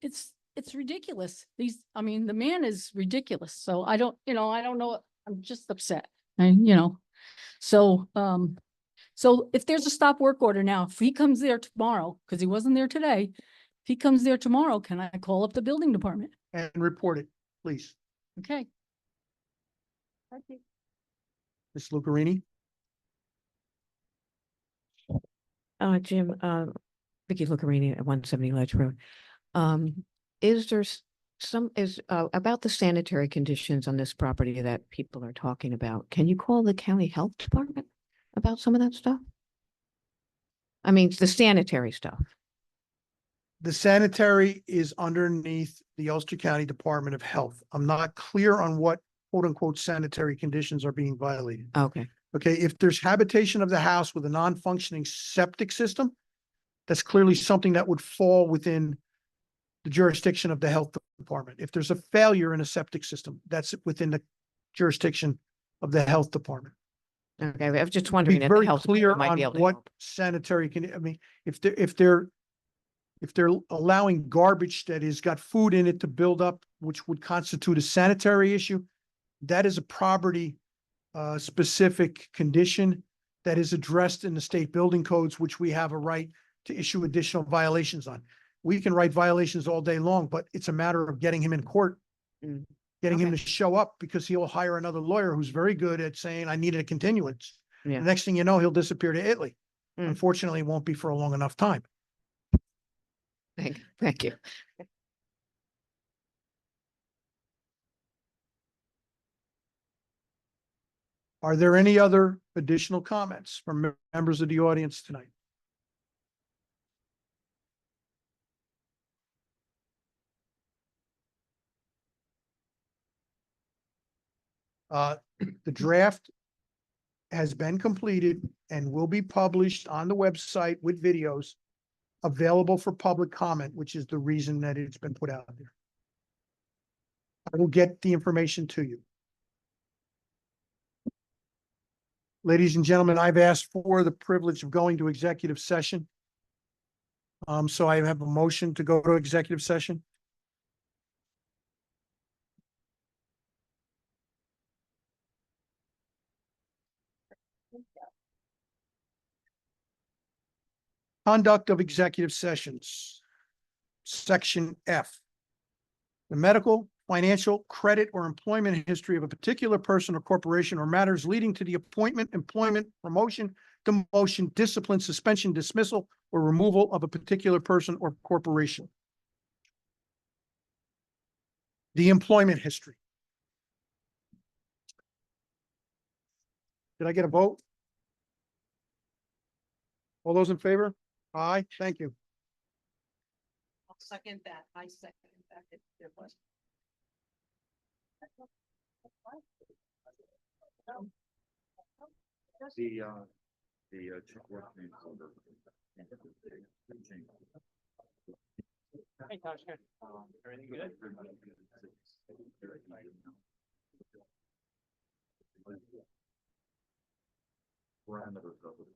It's ridiculous. The man is ridiculous. So I don't know. I'm just upset. So if there's a stop work order now, if he comes there tomorrow, because he wasn't there today, if he comes there tomorrow, can I call up the building department? And report it, please. Okay. Ms. Lucarini? Jim, Vicky Lucarini at 170 Ledge Road. Is there about the sanitary conditions on this property that people are talking about? Can you call the county health department about some of that stuff? I mean, the sanitary stuff. The sanitary is underneath the Ulster County Department of Health. I'm not clear on what quote unquote sanitary conditions are being violated. Okay. Okay, if there's habitation of the house with a non-functioning septic system, that's clearly something that would fall within the jurisdiction of the health department. If there's a failure in a septic system, that's within the jurisdiction of the health department. Okay, I was just Be wondering if the very health clear department might on be able to what help. sanitary if they're allowing garbage that has got food in it to build up, which would constitute a sanitary issue, that is a property specific condition that is addressed in the state building codes, which we have a right to issue additional violations on. We can write violations all day long, but it's a matter of getting him in court, getting him to show up, because he'll hire another lawyer who's very good at saying, I needed a continuance. Yeah. The next thing you know, he'll disappear to Italy. Unfortunately, it won't be for a long enough time. Thank you. Are there any other additional comments from members of the audience tonight? The draft has been completed and will be published on the website with videos available for public comment, which is the reason that it's been put out there. I will get the information to you. Ladies and gentlemen, I've asked for the privilege of going to executive session. So I have a motion to go to executive session. Conduct of executive sessions. Section F. The medical, financial, credit, or employment history of a particular person or corporation or matters leading to the appointment, employment, promotion, demotion, discipline, suspension, dismissal, or removal of a particular person or corporation. The employment history. Did I get a vote? All those in favor? Aye, thank you. I'll second that. I second that. If there was. Parameters of it.